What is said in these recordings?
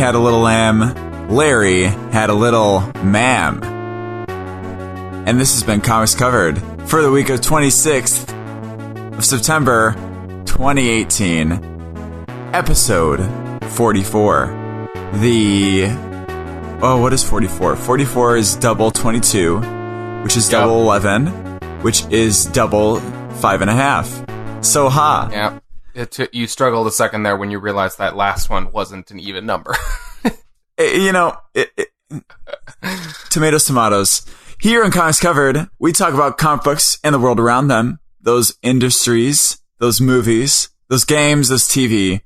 had a little lamb. Larry had a little ma'am. And this has been Comics Covered for the week of 26th of September 2018. Episode 44. What is 44? 44 is double 22, which is double 11, which is double 5.5. So ha. Yeah. You struggled a second there when you realized that last one wasn't an even number. Tomatoes. Here on Comics Covered, we talk about comic books and the world around them, those industries, those movies, those games, those TV,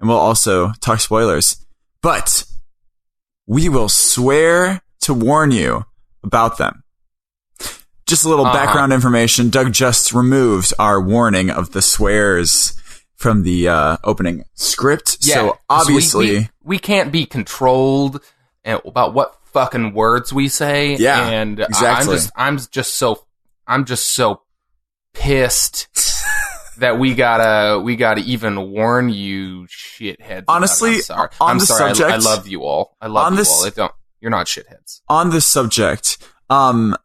and we'll also talk spoilers. But we will swear to warn you about them. Just a little background information. Doug just removed our warning of the swears from the opening script. Yeah, so obviously we can't be controlled about what fucking words we say. Yeah, and exactly. I'm just so pissed that we gotta even warn you shitheads. Honestly, I'm sorry. I love you all. I love you all. You're not shitheads. On this subject, Samantha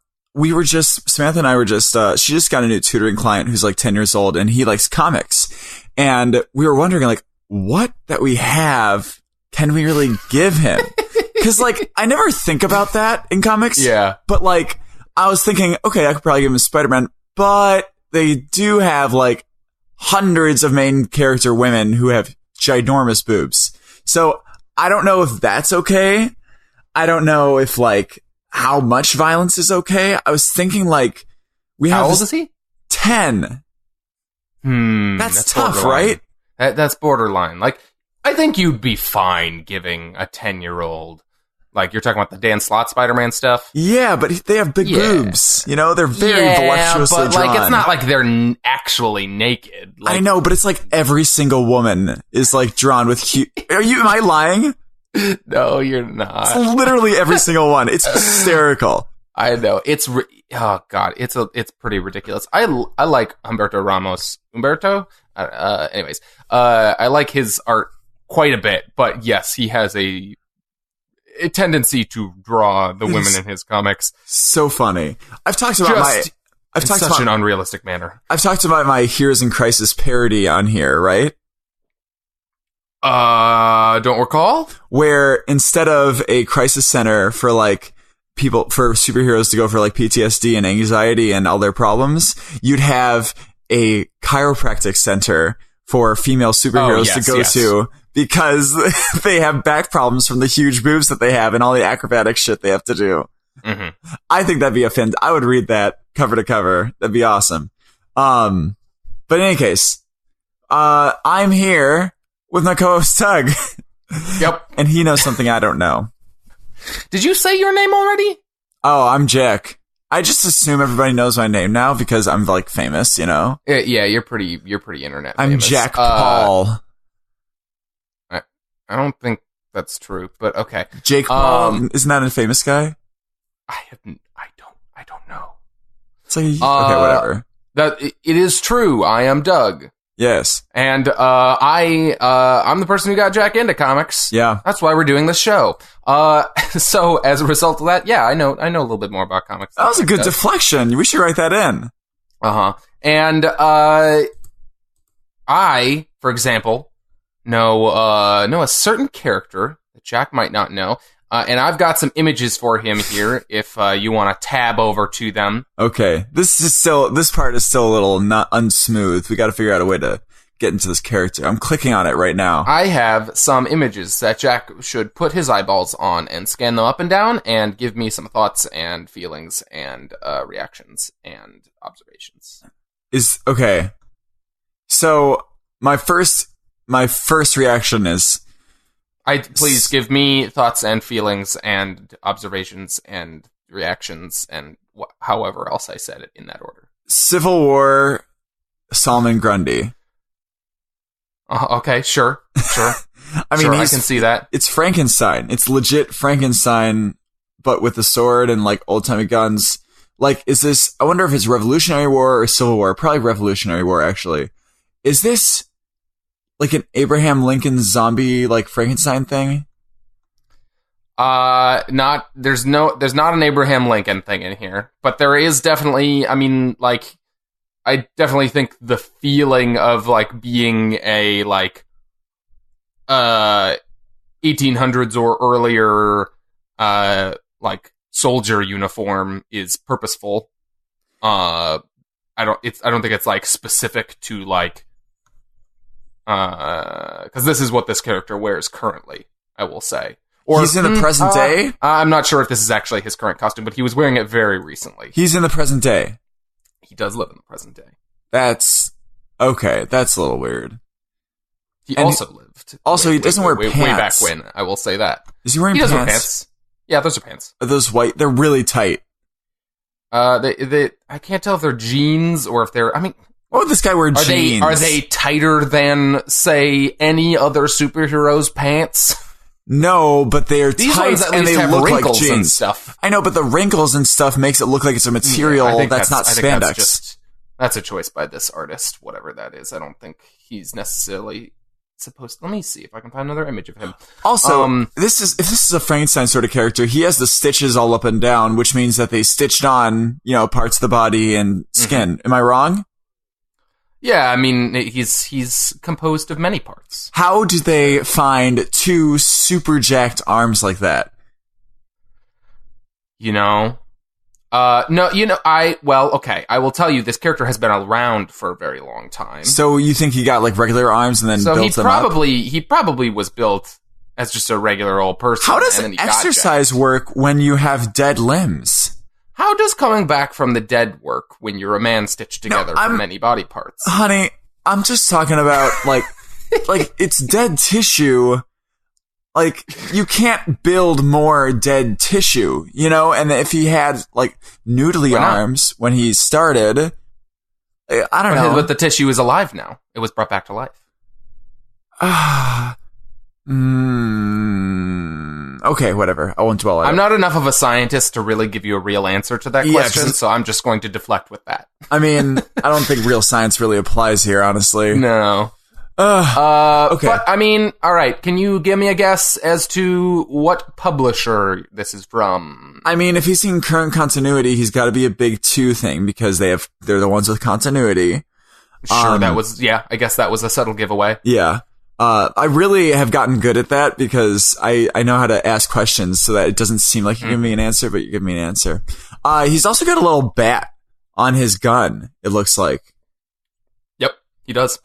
and I were just, she just got a new tutoring client who's like 10 years old and he likes comics. And we were wondering like, what that we have can we really give him? Cause like, I never think about that in comics. Yeah. But like, I was thinking, okay, I could probably give him Spider-Man, but they do have like hundreds of main character women who have ginormous boobs. So I don't know if that's okay. I don't know if like how much violence is okay. I was thinking like we have. How old is he? 10. That's tough, borderline. Right? That's borderline. Like, I think you'd be fine giving a 10-year-old. Like, you're talking about the Dan Slott Spider-Man stuff? Yeah, but they have big boobs. You know, they're very voluptuously but, drawn. Like, it's not like they're actually naked. Like, I know, but it's like every single woman is, like, drawn with huge... Am I lying? No, you're not. It's literally every single one. It's hysterical. I know. It's pretty ridiculous. I like Humberto Ramos. Anyways, I like his art quite a bit, but yes, he has a tendency to draw the women in his comics. So funny. I've talked about an unrealistic manner. I've talked about my Heroes in Crisis parody on here, right? Don't recall. Where instead of a crisis center for like for superheroes to go for like PTSD and anxiety and all their problems, you'd have a chiropractic center for female superheroes to go to because they have back problems from the huge boobs that they have and all the acrobatic shit they have to do. Mm-hmm. I think that'd be I would read that cover to cover. That'd be awesome. But in any case, I'm here with my co-host Tug. Yep. And he knows something I don't know. Did you say your name already? Oh, I'm Jack. I just assume everybody knows my name now because I'm like famous, you know? Yeah, you're pretty internet famous. I'm Jack Paul. I don't think that's true, but okay. Jake Paul, isn't that a famous guy? I don't know. It's like okay, whatever. It is true. I am Doug. Yes. And I'm the person who got Jack into comics. Yeah. That's why we're doing this show. So as a result of that, yeah, I know a little bit more about comics. That was a good deflection. We should write that in. Uh-huh. And I, for example, know a certain character that Jack might not know. And I've got some images for him here if you want to tab over to them. Okay. This part is still a little not unsmooth. We got to figure out a way to get into this character. I'm clicking on it right now. I have some images that Jack should put his eyeballs on and scan them up and down and give me some thoughts and feelings and reactions and observations. Okay. So my first reaction is, please give me thoughts and feelings and observations and reactions and however else I said it in that order. Civil War, Solomon Grundy. Okay, sure. I mean, I can see that. It's Frankenstein. It's legit Frankenstein, but with a sword and like old-timey guns. Like, I wonder if it's Revolutionary War or Civil War. Probably Revolutionary War, actually. Is this like an Abraham Lincoln zombie, like Frankenstein thing? There's not an Abraham Lincoln thing in here, but there is definitely, I mean, like, I definitely think the feeling of, like, being a, like, 1800s or earlier, like, soldier uniform is purposeful. I don't think it's, like, specific to, like, because this is what this character wears currently, I will say. Or, he's in the present day? I'm not sure if this is actually his current costume, but he was wearing it very recently. He's in the present day. He does live in the present day. That's okay. That's a little weird. He also lived. Also, he doesn't wear pants. Way back when, I will say that. Is he wearing He pants? does wear pants. Yeah, those are pants. Are those white? They're really tight. I can't tell if they're jeans or if they're, I mean... Why would this guy wear jeans? Are they tighter than, say, any other superhero's pants? No, but they are tight and they look like jeans. And stuff. I know, but the wrinkles and stuff makes it look like it's a material that's not spandex. That's a choice by this artist, whatever that is. I don't think he's necessarily supposed to. Let me see if I can find another image of him. Also, if this is a Frankenstein sort of character, he has the stitches all up and down, which means that they stitched on, parts of the body and skin. Am I wrong? Yeah, I mean, he's composed of many parts. How do they find two super jacked arms like that? Okay. I will tell you, this character has been around for a very long time. So you think he got, like, regular arms and then built them up? He probably was built as just a regular old person. How does exercise work when you have dead limbs? How does coming back from the dead work when you're a man stitched together from many body parts? Honey, I'm just talking about, like, it's dead tissue. Like, you can't build more dead tissue, And if he had, like, noodly arms when he started, I don't know. But the tissue is alive now. It was brought back to life. Okay, whatever. I won't dwell on it. I'm not enough of a scientist to really give you a real answer to that question, so I'm just going to deflect with that. I mean, I don't think real science really applies here, honestly. No. Okay. But, I mean, alright, can you give me a guess as to what publisher this is from? I mean, if he's in current continuity, he's got to be a big 2 thing, because they're the ones with continuity. Sure, I guess that was a subtle giveaway. Yeah. I really have gotten good at that because I know how to ask questions so that it doesn't seem like you give me an answer, but you give me an answer. He's also got a little bat on his gun, it looks like. Yep, he does.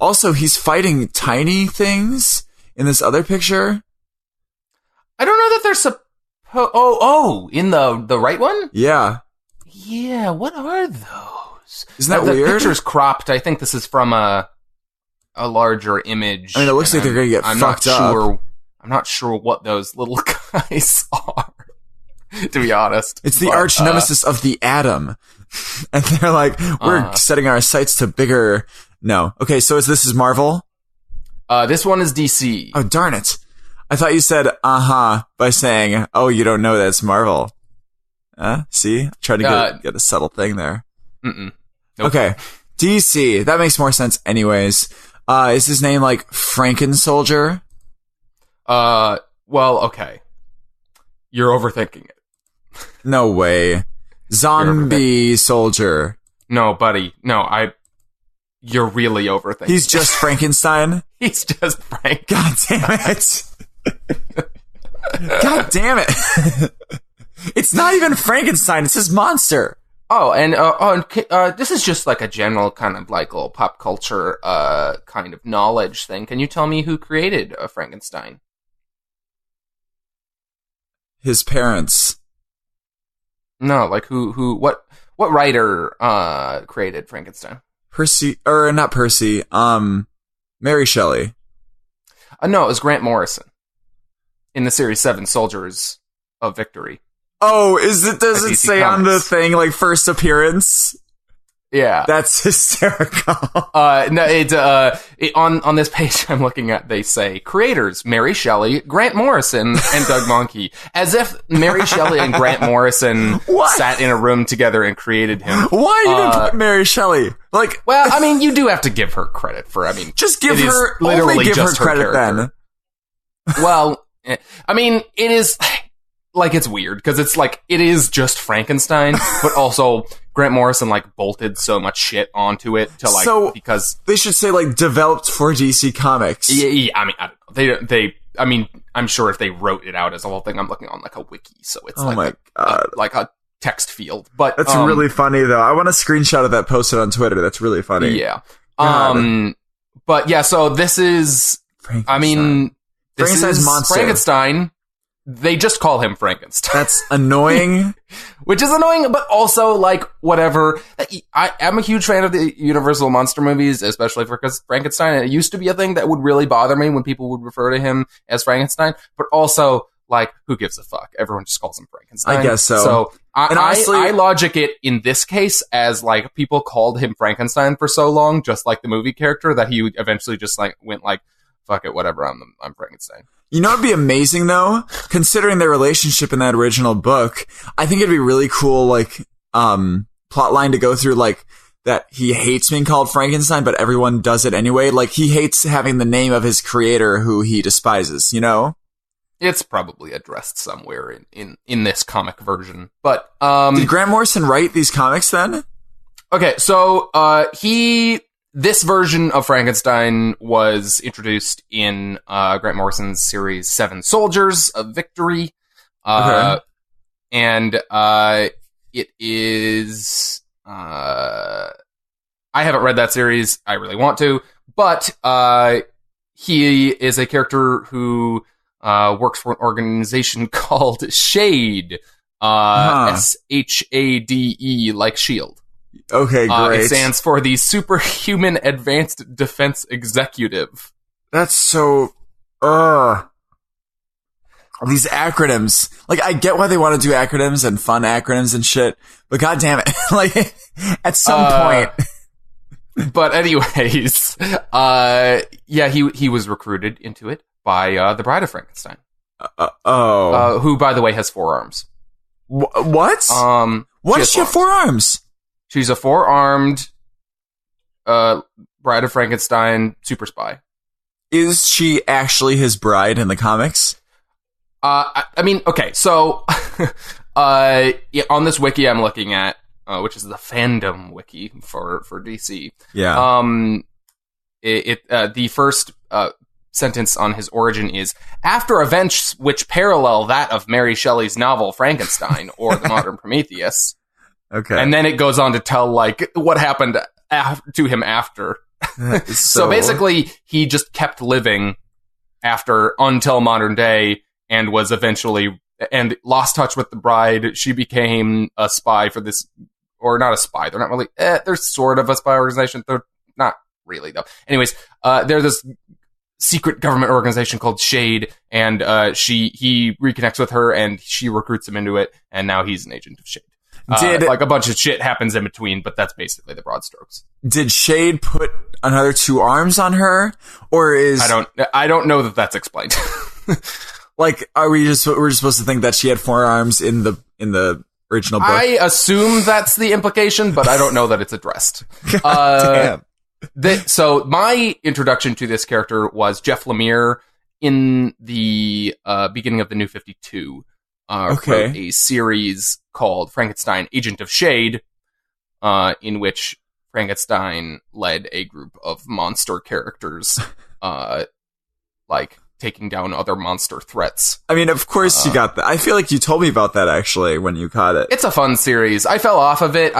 Also, he's fighting tiny things in this other picture. I don't know that they're in the right one? Yeah. Yeah, what are those? Isn't that weird? The picture's cropped. I think this is from a larger image. I mean, it looks like they're going to get fucked up. I'm not sure what those little guys are, to be honest. It's the arch nemesis of the atom. And they're like, we're setting our sights to bigger... No. Okay, so this is Marvel? This one is DC. Oh, darn it. I thought you said, by saying, oh, you don't know that's Marvel. See? Try to get a subtle thing there. Nope. Okay. DC. That makes more sense anyways. Is his name like Franken-Soldier? Well, okay. You're overthinking it. No way. Zombie Soldier. No, buddy. No, you're really overthinking. He's just Frankenstein? He's just Frank. God damn it. God damn it. It's not even Frankenstein. It's his monster. Oh, and this is just like a general kind of like little pop culture kind of knowledge thing. Can you tell me who created Frankenstein? His parents. No, like what writer created Frankenstein? Not Percy. Mary Shelley. No, it was Grant Morrison in the series 7 Soldiers of Victory. Oh, does it say Comics on the thing, like, first appearance? Yeah. That's hysterical. No, on this page I'm looking at, they say, creators, Mary Shelley, Grant Morrison, and Doug Mahnke. As if Mary Shelley and Grant Morrison sat in a room together and created him. Why even put Mary Shelley? Like, well, I mean, you do have to give her credit for, just give her, only give her credit then. Well, I mean, it is like it's weird because it's like it is just Frankenstein, but also Grant Morrison like bolted so much shit onto it to like because they should say like developed for DC Comics. Yeah, I mean, I don't know. They I mean, I'm sure if they wrote it out as a whole thing, I'm looking on like a wiki, so it's like a text field. But that's really funny though. I want a screenshot of that posted on Twitter. That's really funny. Yeah. But yeah, so this is I mean, Frankenstein's monster. Frankenstein. They just call him Frankenstein. That's annoying. Which is annoying, but also, like, whatever. I'm a huge fan of the Universal monster movies, especially for Frankenstein. And it used to be a thing that would really bother me when people would refer to him as Frankenstein. But also, like, who gives a fuck? Everyone just calls him Frankenstein. I guess so. So, honestly, I logic it in this case as, like, people called him Frankenstein for so long, just like the movie character, that he eventually just, like, went like, fuck it, whatever, I'm Frankenstein. You know what'd be amazing though? Considering their relationship in that original book, I think it'd be really cool, like, plot line to go through, like, that he hates being called Frankenstein, but everyone does it anyway. Like, he hates having the name of his creator who he despises, you know? It's probably addressed somewhere in this comic version. But, did Grant Morrison write these comics then? Okay, so, this version of Frankenstein was introduced in Grant Morrison's series Seven Soldiers of Victory. And it is... I haven't read that series. I really want to. But he is a character who works for an organization called SHADE. SHADE, like SHIELD. Okay, great. It stands for the Superhuman Advanced Defense Executive. That's so... These acronyms. Like, I get why they want to do acronyms and fun acronyms and shit, but god damn it. Like, at some point... But anyways, yeah, he was recruited into it by the Bride of Frankenstein. Who, by the way, has 4 arms. What? What does she have 4 arms? She's a 4-armed Bride of Frankenstein super spy. Is she actually his bride in the comics? I mean, okay, so yeah, on this wiki I'm looking at, which is the fandom wiki for DC. Yeah. The first sentence on his origin is, after events which parallel that of Mary Shelley's novel Frankenstein or the Modern Prometheus. Okay. And then it goes on to tell, like, what happened to him after. So basically, he just kept living until modern day and was eventually, and lost touch with the bride. She became a spy for this, or not a spy. They're not really, they're sort of a spy organization. They're not really, though. Anyways, they're this secret government organization called SHADE, and he reconnects with her, and she recruits him into it, and now he's an agent of SHADE. Like a bunch of shit happens in between, but that's basically the broad strokes. Did SHADE put another 2 arms on her, or is I don't know that that's explained. Like, we're just supposed to think that she had 4 arms in the original book? I assume that's the implication, but I don't know that it's addressed. Damn. So my introduction to this character was Jeff Lemire in the beginning of the New 52. Wrote a series called Frankenstein Agent of SHADE, in which Frankenstein led a group of monster characters, like taking down other monster threats. I mean, of course you got that. I feel like you told me about that actually when you caught it. It's a fun series. I fell off of it.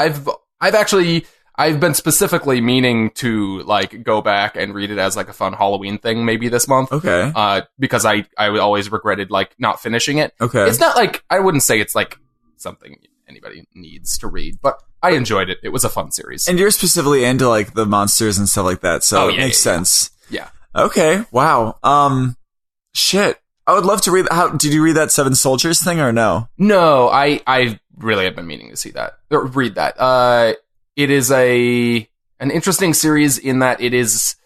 I've been specifically meaning to, like, go back and read it as, like, a fun Halloween thing maybe this month. Okay. Because I always regretted, like, not finishing it. Okay. It's not like, I wouldn't say it's, like, something anybody needs to read, but I enjoyed it. It was a fun series. And you're specifically into, like, the monsters and stuff like that, so it makes sense. Yeah. Okay. Wow. Shit. I would love to read. Did you read that Seven Soldiers thing or no? No, I really have been meaning to see that, or read that. It is an interesting series in that it is,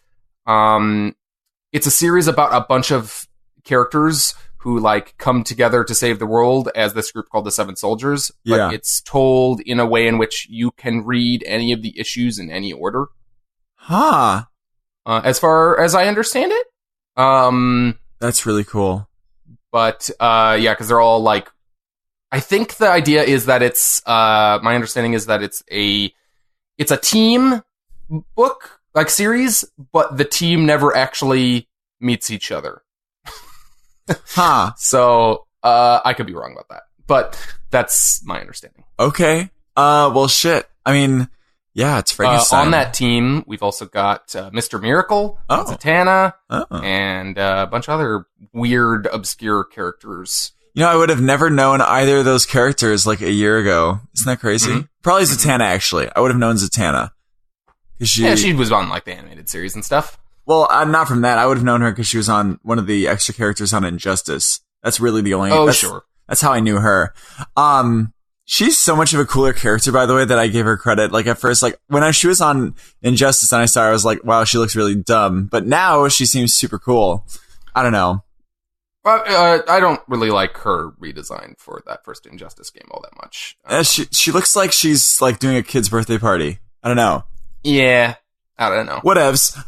it's a series about a bunch of characters who, like, come together to save the world as this group called the Seven Soldiers. But it's told in a way in which you can read any of the issues in any order. Huh. As far as I understand it. That's really cool. But yeah, because they're all like, I think the idea is that it's my understanding is that it's a team book like series, but the team never actually meets each other. Huh. So I could be wrong about that, but that's my understanding. Okay. Well, shit. I mean, yeah, it's Frankenstein. On that team, we've also got Mr. Miracle, Zatanna, and a bunch of other weird, obscure characters. You know, I would have never known either of those characters like a year ago. Isn't that crazy? Mm-hmm. Probably Zatanna, actually. I would have known Zatanna. She was on like the animated series and stuff. Well, not from that. I would have known her because she was on one of the extra characters on Injustice. That's really the only... Sure. That's how I knew her. She's so much of a cooler character, by the way, that I gave her credit. Like, at first, like, when she was on Injustice and I saw her, I was like, wow, she looks really dumb. But now she seems super cool. I don't know. I don't really like her redesign for that first Injustice game all that much. She looks like she's, like, doing a kid's birthday party. I don't know. Yeah. I don't know. Whatevs.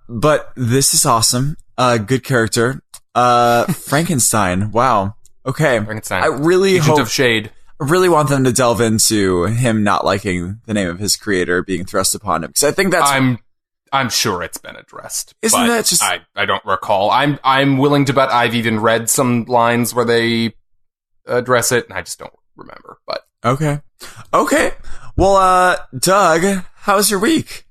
But this is awesome. Good character. Frankenstein. Wow. Okay. Frankenstein. I really Agent of Shade. I really want them to delve into him not liking the name of his creator being thrust upon him. Because I think that's... I'm sure it's been addressed. Isn't that just... I don't recall. I'm willing to bet I've even read some lines where they address it, and I just don't remember. But Okay. Well, Doug, how was your week?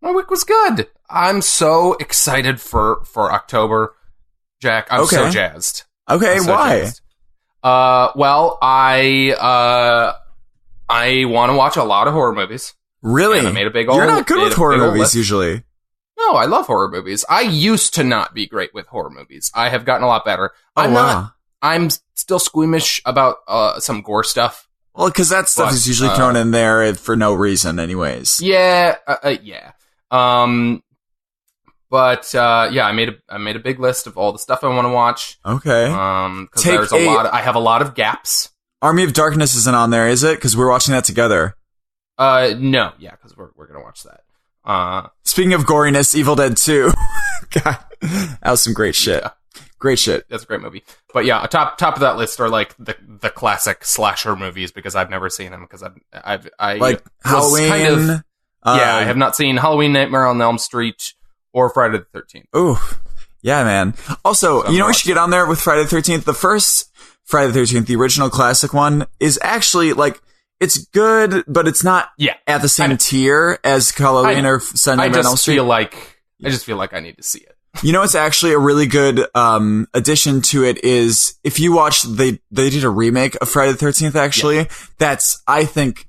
My week was good. I'm so excited for October, Jack. I'm so jazzed. Okay, why? Jazzed. Well, I want to watch a lot of horror movies. Really? And I made a big You're not good with horror movies usually. No, I love horror movies. I used to not be great with horror movies. I have gotten a lot better. I'm still squeamish about some gore stuff. Well, because that stuff is usually thrown in there for no reason, anyways. Yeah, yeah. But yeah, I made a big list of all the stuff I want to watch. Okay. Because there's a lot. I have a lot of gaps. Army of Darkness isn't on there, is it? Because we're watching that together. No, yeah, because we're gonna watch that. Speaking of goriness, Evil Dead 2. God, that was some great shit. Yeah. Great shit. That's a great movie. But yeah, top of that list are like the classic slasher movies because I've never seen them because I like Halloween. Kind of, yeah, I have not seen Halloween, Nightmare on Elm Street, or Friday the 13th. Ooh, yeah, man. Also, you know we should get on there with Friday the 13th. The first Friday the 13th, the original classic one, is actually like it's good, but it's not at the same tier as Halloween or Sunday on Elm Street. I just feel like I need to see it. You know, it's actually a really good addition to it is if you watch, they did a remake of Friday the 13th, actually. Yeah. That's, I think,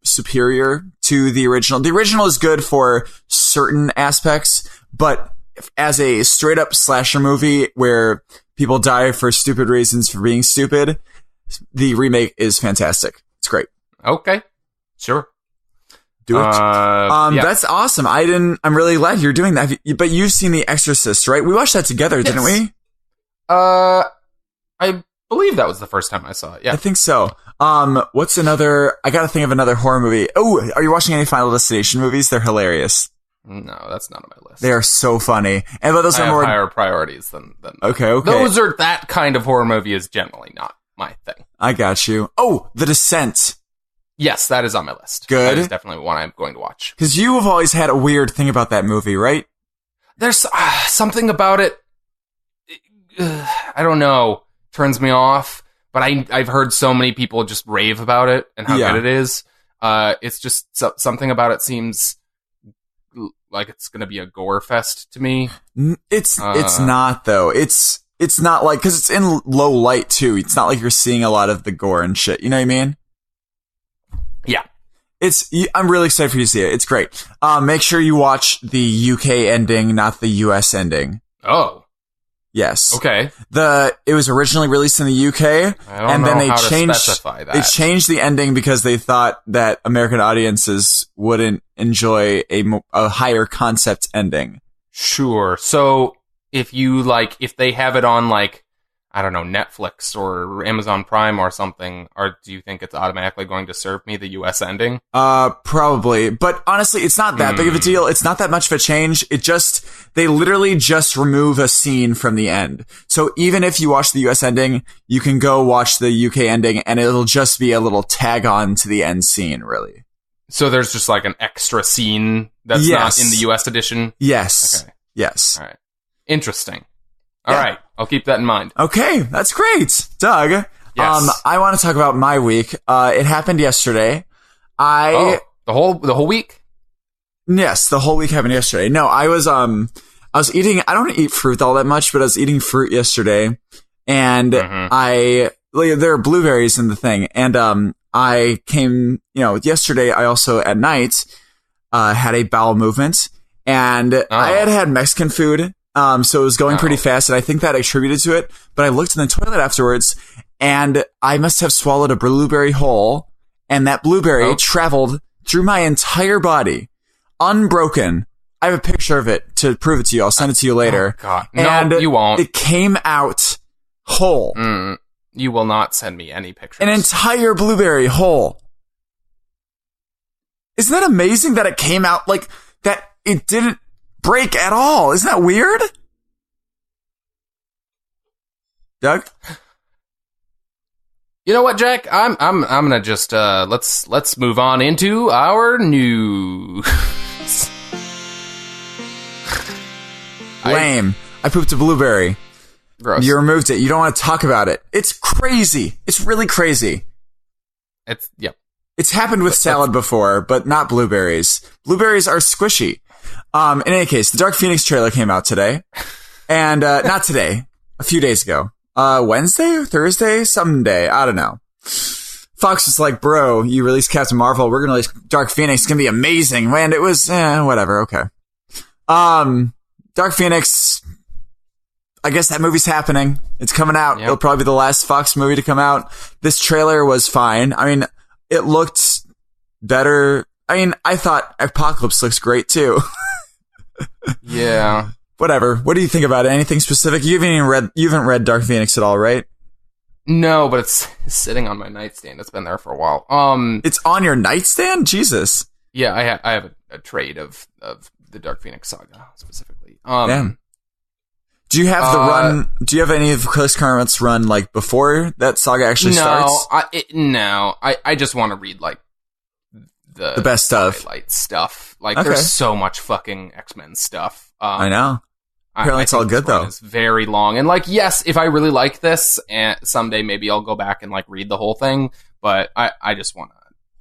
superior to the original. The original is good for certain aspects, but as a straight up slasher movie where people die for stupid reasons for being stupid, the remake is fantastic. It's great. Okay. Sure. Do it. That's awesome. I'm really glad you're doing that. But you've seen The Exorcist, right? We watched that together, didn't we? I believe that was the first time I saw it. Yeah. I think so. What's another? I gotta think of another horror movie. Oh, are you watching any Final Destination movies? They're hilarious. No, that's not on my list. They are so funny. And but those I are have more higher priorities than Okay. That kind of horror movie is generally not my thing. I got you. Oh, The Descent. Yes, that is on my list. Good. That is definitely one I'm going to watch. Because you have always had a weird thing about that movie, right? There's something about it. I don't know. Turns me off. But I've heard so many people just rave about it and how good it is. It's just something about it seems like it's going to be a gore fest to me. It's not though. It's not like, because it's in low light too. It's not like you're seeing a lot of the gore and shit. You know what I mean? Yeah. I'm really excited for you to see it. It's great. Make sure you watch the UK ending, not the US ending. Oh. Yes. Okay. It was originally released in the UK, and then they specify that. They changed the ending because they thought that American audiences wouldn't enjoy a higher concept ending. Sure. So if they have it on I don't know, Netflix or Amazon Prime or something, or do you think it's automatically going to serve me the US ending? Probably. But honestly, it's not that big of a deal. It's not that much of a change. They literally just remove a scene from the end. So even if you watch the US ending, you can go watch the UK ending and it'll just be a little tag on to the end scene, really. So there's just like an extra scene that's not in the US edition? Yes. Okay. Yes. All right. Interesting. All right. I'll keep that in mind. Okay. That's great. Doug. Yes. I want to talk about my week. It happened yesterday. The whole week? Yes, the whole week happened yesterday. No, I was eating, I don't eat fruit all that much, but I was eating fruit yesterday and there are blueberries in the thing. And, I came, yesterday I also at night, had a bowel movement and I had Mexican food. So it was going pretty fast, and I think that attributed to it. But I looked in the toilet afterwards, and I must have swallowed a blueberry whole, and that blueberry traveled through my entire body, unbroken. I have a picture of it to prove it to you. I'll send it to you later. Oh, God. No, you won't. It came out whole. You will not send me any pictures. An entire blueberry whole. Isn't that amazing that it came out like that? It didn't break at all. Isn't that weird? Doug? You know what, Jack? I'm gonna just let's move on into our news. Lame. I pooped a blueberry. Gross. You removed it. You don't want to talk about it. It's crazy. It's really crazy. It's happened with salad before, but not blueberries. Blueberries are squishy. In any case, the Dark Phoenix trailer came out today. And, not today. A few days ago. Wednesday or Thursday? Someday. I don't know. Fox was like, bro, you released Captain Marvel. We're gonna release Dark Phoenix. It's gonna be amazing. And it was, whatever. Okay. Dark Phoenix. I guess that movie's happening. It's coming out. Yep. It'll probably be the last Fox movie to come out. This trailer was fine. I mean, it looked better. I mean, I thought Apocalypse looks great too. Yeah. Whatever. What do you think about it? Anything specific? You haven't read Dark Phoenix at all, right? No, but it's sitting on my nightstand. It's been there for a while. It's on your nightstand? Jesus. Yeah, I have a trade of the Dark Phoenix saga specifically. Damn. Do you have the run? Do you have any of Chris Claremont's run like before that saga actually starts? No. I just want to read like the best stuff, highlight stuff. Like there's so much fucking X-Men stuff. I know. Apparently, it's all good though. It's very long, and like yes, if I really like this, and someday maybe I'll go back and like read the whole thing. But I just want to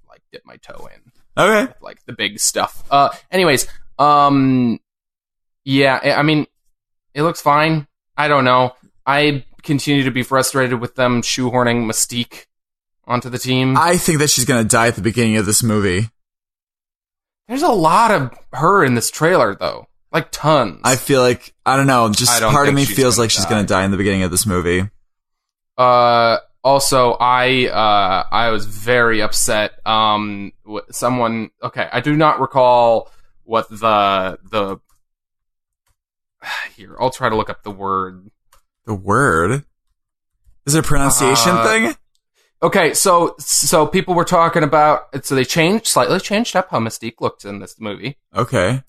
like dip my toe in. Okay. With, like the big stuff. Anyways, yeah. I mean. It looks fine. I don't know. I continue to be frustrated with them shoehorning Mystique onto the team. I think that she's going to die at the beginning of this movie. There's a lot of her in this trailer, though. Like, tons. I feel like, I don't know, just part of me feels like she's going to die in the beginning of this movie. Also, I was very upset. Someone, okay, I do not recall what the here, I'll try to look up the word. The word? Is it a pronunciation thing? Okay, so people were talking about, so they slightly changed up how Mystique looked in this movie. Okay.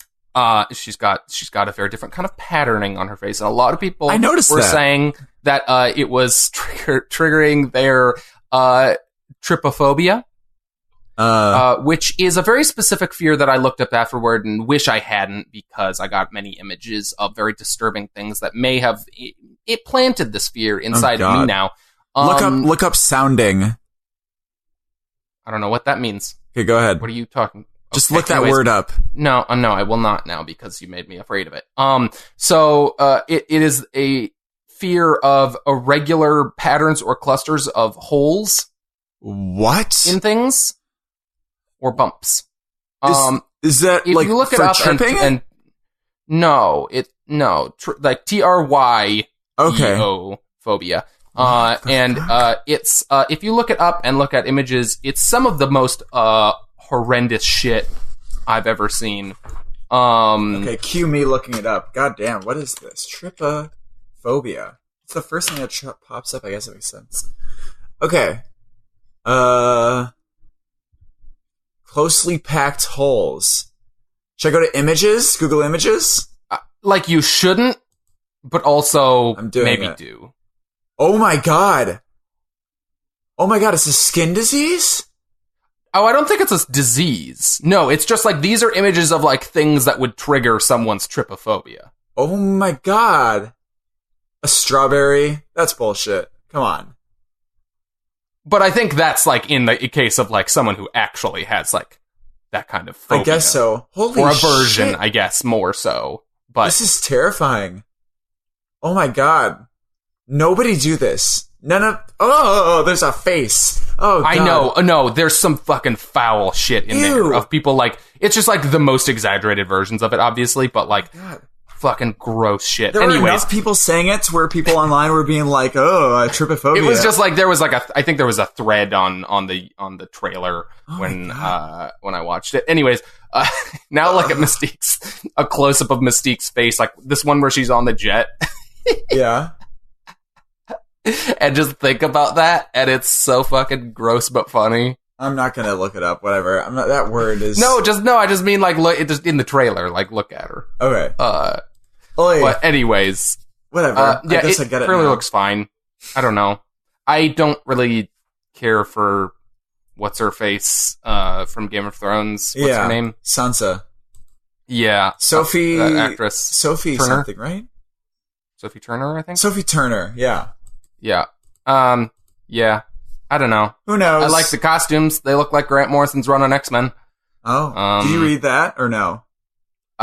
She's got a very different kind of patterning on her face, and a lot of people were saying that it was triggering their trypophobia. Which is a very specific fear that I looked up afterward and wish I hadn't, because I got many images of very disturbing things that may have it planted this fear inside of me now. Look up sounding. I don't know what that means. Okay, go ahead. What are you talking? Just look that word up. No, I will not now because you made me afraid of it. So it is a fear of irregular patterns or clusters of holes. What? In things. Or bumps. Is that if like you look for it up tripping? And like TRYPO phobia. It's if you look it up and look at images, it's some of the most horrendous shit I've ever seen. Okay, cue me looking it up. God damn, what is this? Trypophobia. It's the first thing that pops up. I guess it makes sense. Okay. Closely packed holes. Should I go to images? Google Images? Like, you shouldn't, but also I'm doing maybe it. do. Oh my god. Oh my god, it's a skin disease? Oh, I don't think it's a disease. No, it's just like, these are images of like things that would trigger someone's trypophobia. Oh my god. A strawberry? That's bullshit. Come on. But I think that's like in the case of like someone who actually has like that kind of phobia. I guess so. Holy or aversion, shit. I guess, more so. But This is terrifying. Oh my god. Nobody do this. None of... Oh, there's a face. Oh, god. I know. No, there's some fucking foul shit in there of people like... It's just like the most exaggerated versions of it, obviously, but like... God. Fucking gross shit. There were Anyways, enough people saying it to where people online were being like, "Oh, trypophobia." it was just like there was like I think there was a thread on the trailer when I watched it. Anyways, now look at Mystique's a close up of Mystique's face, like this one where she's on the jet. Yeah. And just think about that, and it's so fucking gross but funny. I'm not gonna look it up. Whatever. I'm not. That word is No. I just mean like look. It just in the trailer. Like look at her. okay. But anyways, Whatever. yeah, I guess I get it. really now. looks fine. I don't know. I don't really care for what's her face from Game of Thrones. What's her name? Sansa. Yeah, Sophie. that actress. Sophie Turner? something, right? Sophie Turner, I think. Sophie Turner. Yeah. Yeah. Yeah. I don't know. Who knows? I like the costumes. They look like Grant Morrison's run on X-Men. Oh. Did you read that or no?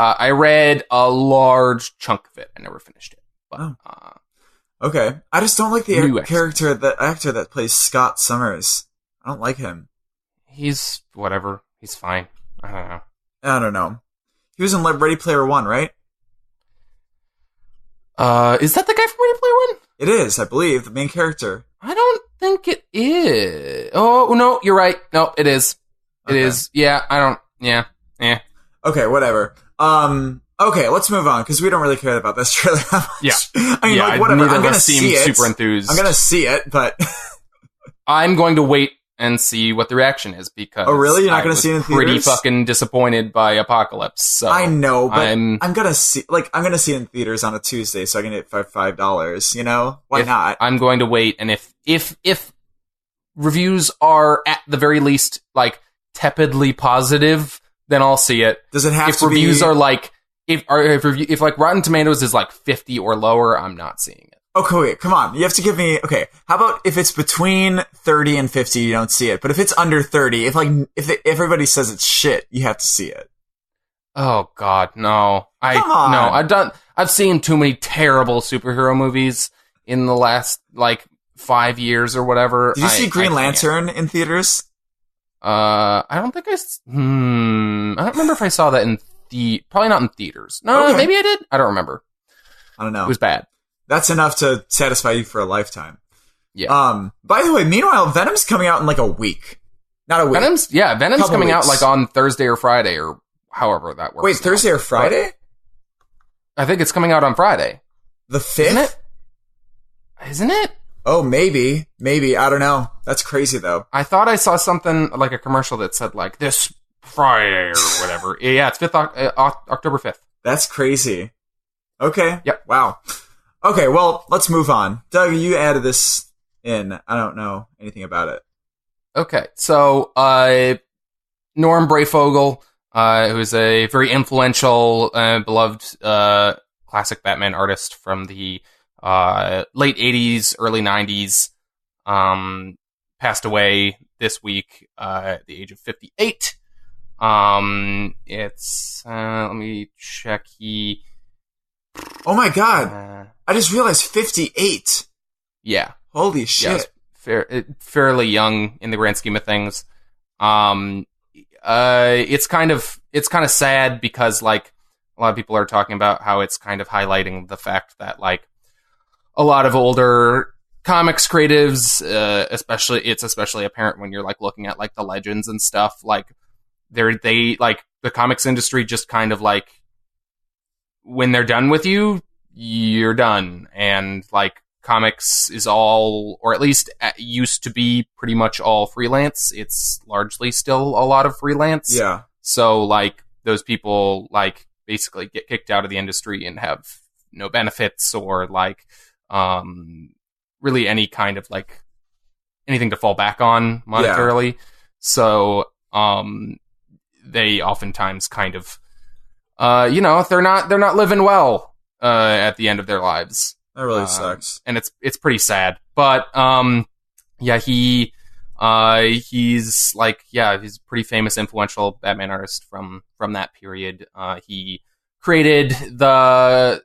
I read a large chunk of it. I never finished it. But, Okay. I just don't like the New actor that plays Scott Summers. I don't like him. he's whatever. He's fine. I don't know. I don't know. He was in Ready Player One, right? Is that the guy from Ready Player One? It is, I believe, the main character. I don't think it is. Oh, no, you're right. No, it is. It is. Yeah, I don't. Yeah. Okay, whatever. Okay, let's move on, because we don't really care about this trailer that much. Yeah. I mean, like, whatever. Neither I'm of gonna us seem see it. super enthused. I'm gonna see it, but... I'm going to wait and see what the reaction is, because Oh, really? You're not I gonna was see it in pretty theaters? fucking disappointed by Apocalypse. So I know, but I'm gonna see... Like, I'm gonna see it in theaters on a Tuesday, so I can get $5, you know? Why not? I'm going to wait, and if reviews are at the very least like tepidly positive, then I'll see it. Does it have if to reviews be... are like if like Rotten Tomatoes is like 50 or lower, I'm not seeing it. Okay, wait, come on. You have to give me... Okay, how about if it's between 30 and 50, you don't see it? But if it's under 30, if everybody says it's shit, you have to see it. Oh God, no! Come on. No, I've seen too many terrible superhero movies in the last like 5 years or whatever. Did you see Green I can't. Lantern in theaters? I don't think I don't remember if I saw that in probably not in theaters. No, Okay. maybe I did. I don't remember. I don't know. It was bad. That's enough to satisfy you for a lifetime. Yeah. By the way, meanwhile, Venom's coming out in like a week. Not a week. Venom's Couple coming out weeks. like on Thursday or Friday or however that works. Wait, now. Thursday or Friday? I think it's coming out on Friday. The 5th? Isn't it? Oh, maybe. Maybe. I don't know. That's crazy, though. I thought I saw something like a commercial that said like this Friday or whatever. Yeah, it's October 5th. That's crazy. Okay. Yep. Wow. Okay, well, let's move on. Doug, you added this in. I don't know anything about it. Okay, so Norm Brayfogle, who is a very influential, beloved classic Batman artist from the late 80s, early 90s, passed away this week at the age of 58. It's let me check. Oh my god. I just realized 58. Yeah. Holy shit. Yeah, fairly young in the grand scheme of things. It's kind of sad because like a lot of people are talking about how it's kind of highlighting the fact that like a lot of older comics creatives, especially apparent when you're like looking at like the legends and stuff, like they like the comics industry just kind of like when they're done with you, you're done, and like Comics is all, or at least used to be pretty much all freelance. It's largely still a lot of freelance. Yeah. So, like, those people, like, basically get kicked out of the industry and have no benefits or, like, really any kind of, like, anything to fall back on monetarily. Yeah. So, they oftentimes kind of, they're not living well, at the end of their lives. That really sucks. And it's pretty sad. But, he's he's a pretty famous, influential Batman artist from that period. He created one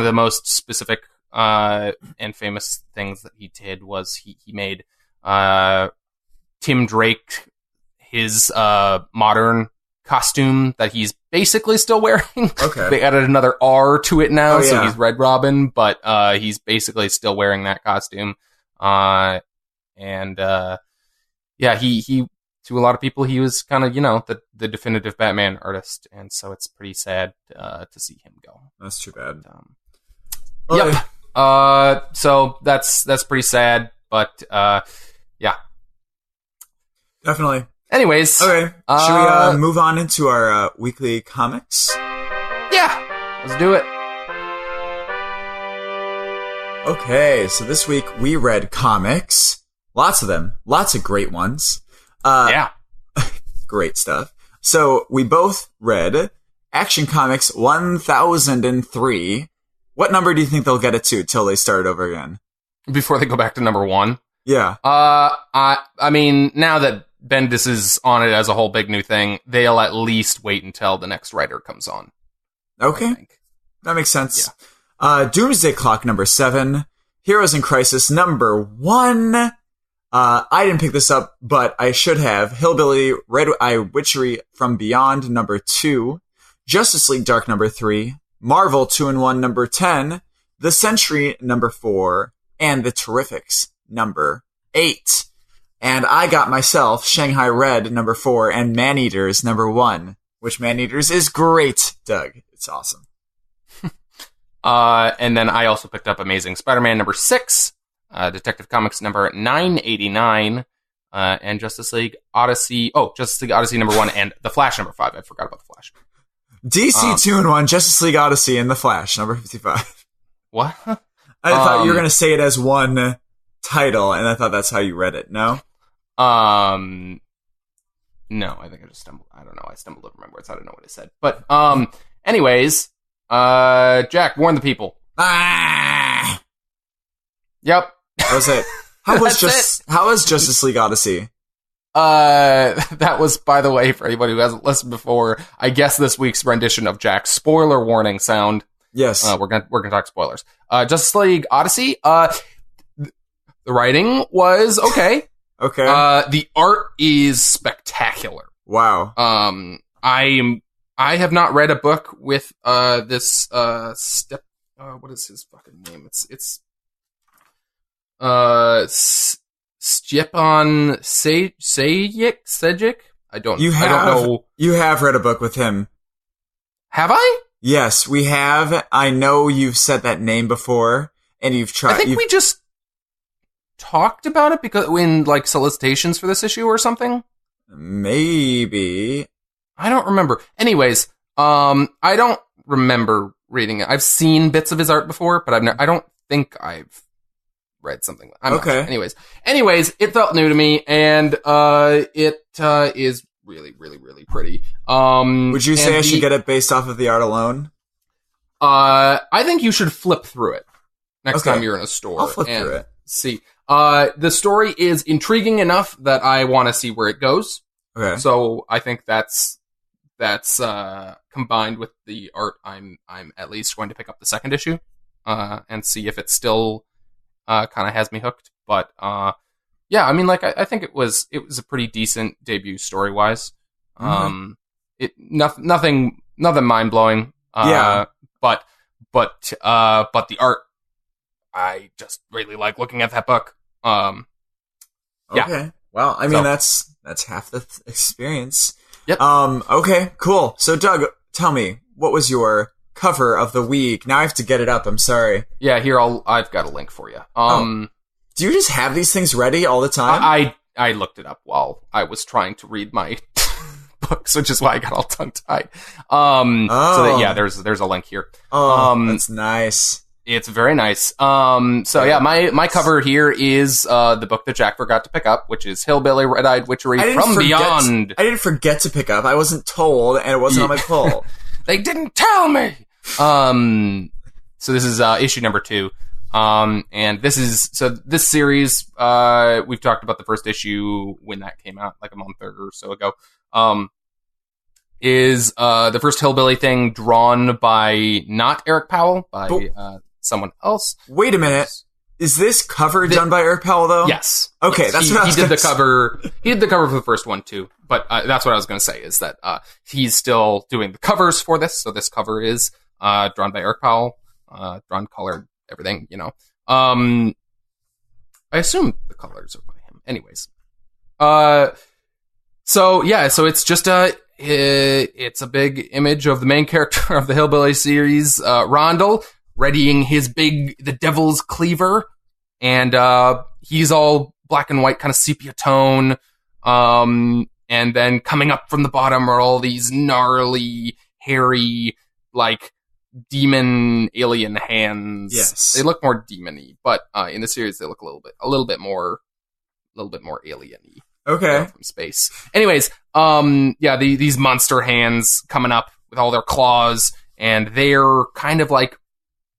of the most specific, and famous things that he did was he made, Tim Drake his modern costume that he's basically still wearing. Okay. They added another R to it now, so he's Red Robin, but he's basically still wearing that costume. He to a lot of people he was kind of, the definitive Batman artist, and so it's pretty sad to see him go. That's too bad. Yep. So that's pretty sad, but yeah. Definitely. Anyways. Okay. Should we move on into our weekly comics? Yeah. Let's do it. Okay, so this week we read comics. Lots of them. Lots of great ones. Yeah. Great stuff. So we both read Action Comics 1003. What number do you think they'll get it to till they start over again? Before they go back to number 1? Yeah. I mean, now that Bendis is on it as a whole big new thing, they'll at least wait until the next writer comes on. Okay. That makes sense. Yeah. Doomsday Clock number 7. Heroes in Crisis number 1. I didn't pick this up, but I should have. Hillbilly Red Eye Witchery from Beyond number 2. Justice League Dark number 3. Marvel 2-in-1 number 10. The Century number 4. And The Terrifics number 8. And I got myself Shanghai Red number 4 and Maneaters number 1, which Maneaters is great, Doug. It's awesome. And then I also picked up Amazing Spider-Man number 6, Detective Comics number 989, and Justice League Odyssey number 1, and The Flash number 5. I forgot about The Flash. DC 2-in-1, Justice League Odyssey, and The Flash number 55. What? I thought you were going to say it as one title, and I thought that's how you read it. No? No, I think I just stumbled. I don't know. I stumbled over my words. I don't know what I said. But, anyways, Jack, warn the people. Ah! Yep. That was it. How was Justice League Odyssey? That was, by the way, for anybody who hasn't listened before, I guess this week's rendition of Jack's spoiler warning sound. Yes. We're gonna talk spoilers. Justice League Odyssey, the writing was okay. Okay. The art is spectacular. Wow. I have not read a book with this step. What is his fucking name? It's Stepan Sejic. I don't know. You have read a book with him. Have I? Yes, we have. I know you've said that name before, and you've tried. I think we just talked about it because in like solicitations for this issue or something. Maybe. I don't remember. Anyways, I don't remember reading it. I've seen bits of his art before, but I don't think I've read something. I'm not sure. Anyways, it felt new to me, and it is really, really, really pretty. Would you say I should get it based off of the art alone? I think you should flip through it next time you're in a store. I'll flip through it. See. The story is intriguing enough that I want to see where it goes. Okay. So I think that's combined with the art. I'm at least going to pick up the second issue, and see if it still kind of has me hooked. But yeah, I mean, like I think it was a pretty decent debut story wise. Nothing mind blowing. Yeah. But the art, I just really like looking at that book. Yeah. Okay. Well, I mean, that's half the experience. Yep. Okay, cool. So, Doug, tell me, what was your cover of the week. Now I have to get it up. I'm sorry. Yeah, here I've got a link for you. Do you just have these things ready all the time? I looked it up while I was trying to read my books, which is why I got all tongue-tied. There's a link here. That's nice. It's very nice. My cover here is the book that Jack forgot to pick up, which is Hillbilly Red-Eyed Witchery from Beyond. I didn't forget to pick up. I wasn't told, and it wasn't on my pull. They didn't tell me! So this is issue number 2. And this series, we've talked about the first issue when that came out, like a month or so ago, is the first Hillbilly thing drawn by not Eric Powell, by someone else. Wait a minute. Is this cover done by Eric Powell, though? Yes. Okay, yes. that's what I was He did the cover for the first one, too. But that's what I was going to say, is that he's still doing the covers for this. So this cover is drawn by Eric Powell, drawn, colored, everything, you know. I assume the colors are by him. Anyways. So it's just it's a big image of the main character of the Hillbilly series, Rondell, readying the Devil's Cleaver, and he's all black and white, kind of sepia tone, and then coming up from the bottom are all these gnarly, hairy, like, demon alien hands. Yes. They look more demon-y, but in the series they look a little bit more alien-y. Okay. From space. Anyways, these monster hands coming up with all their claws, and they're kind of like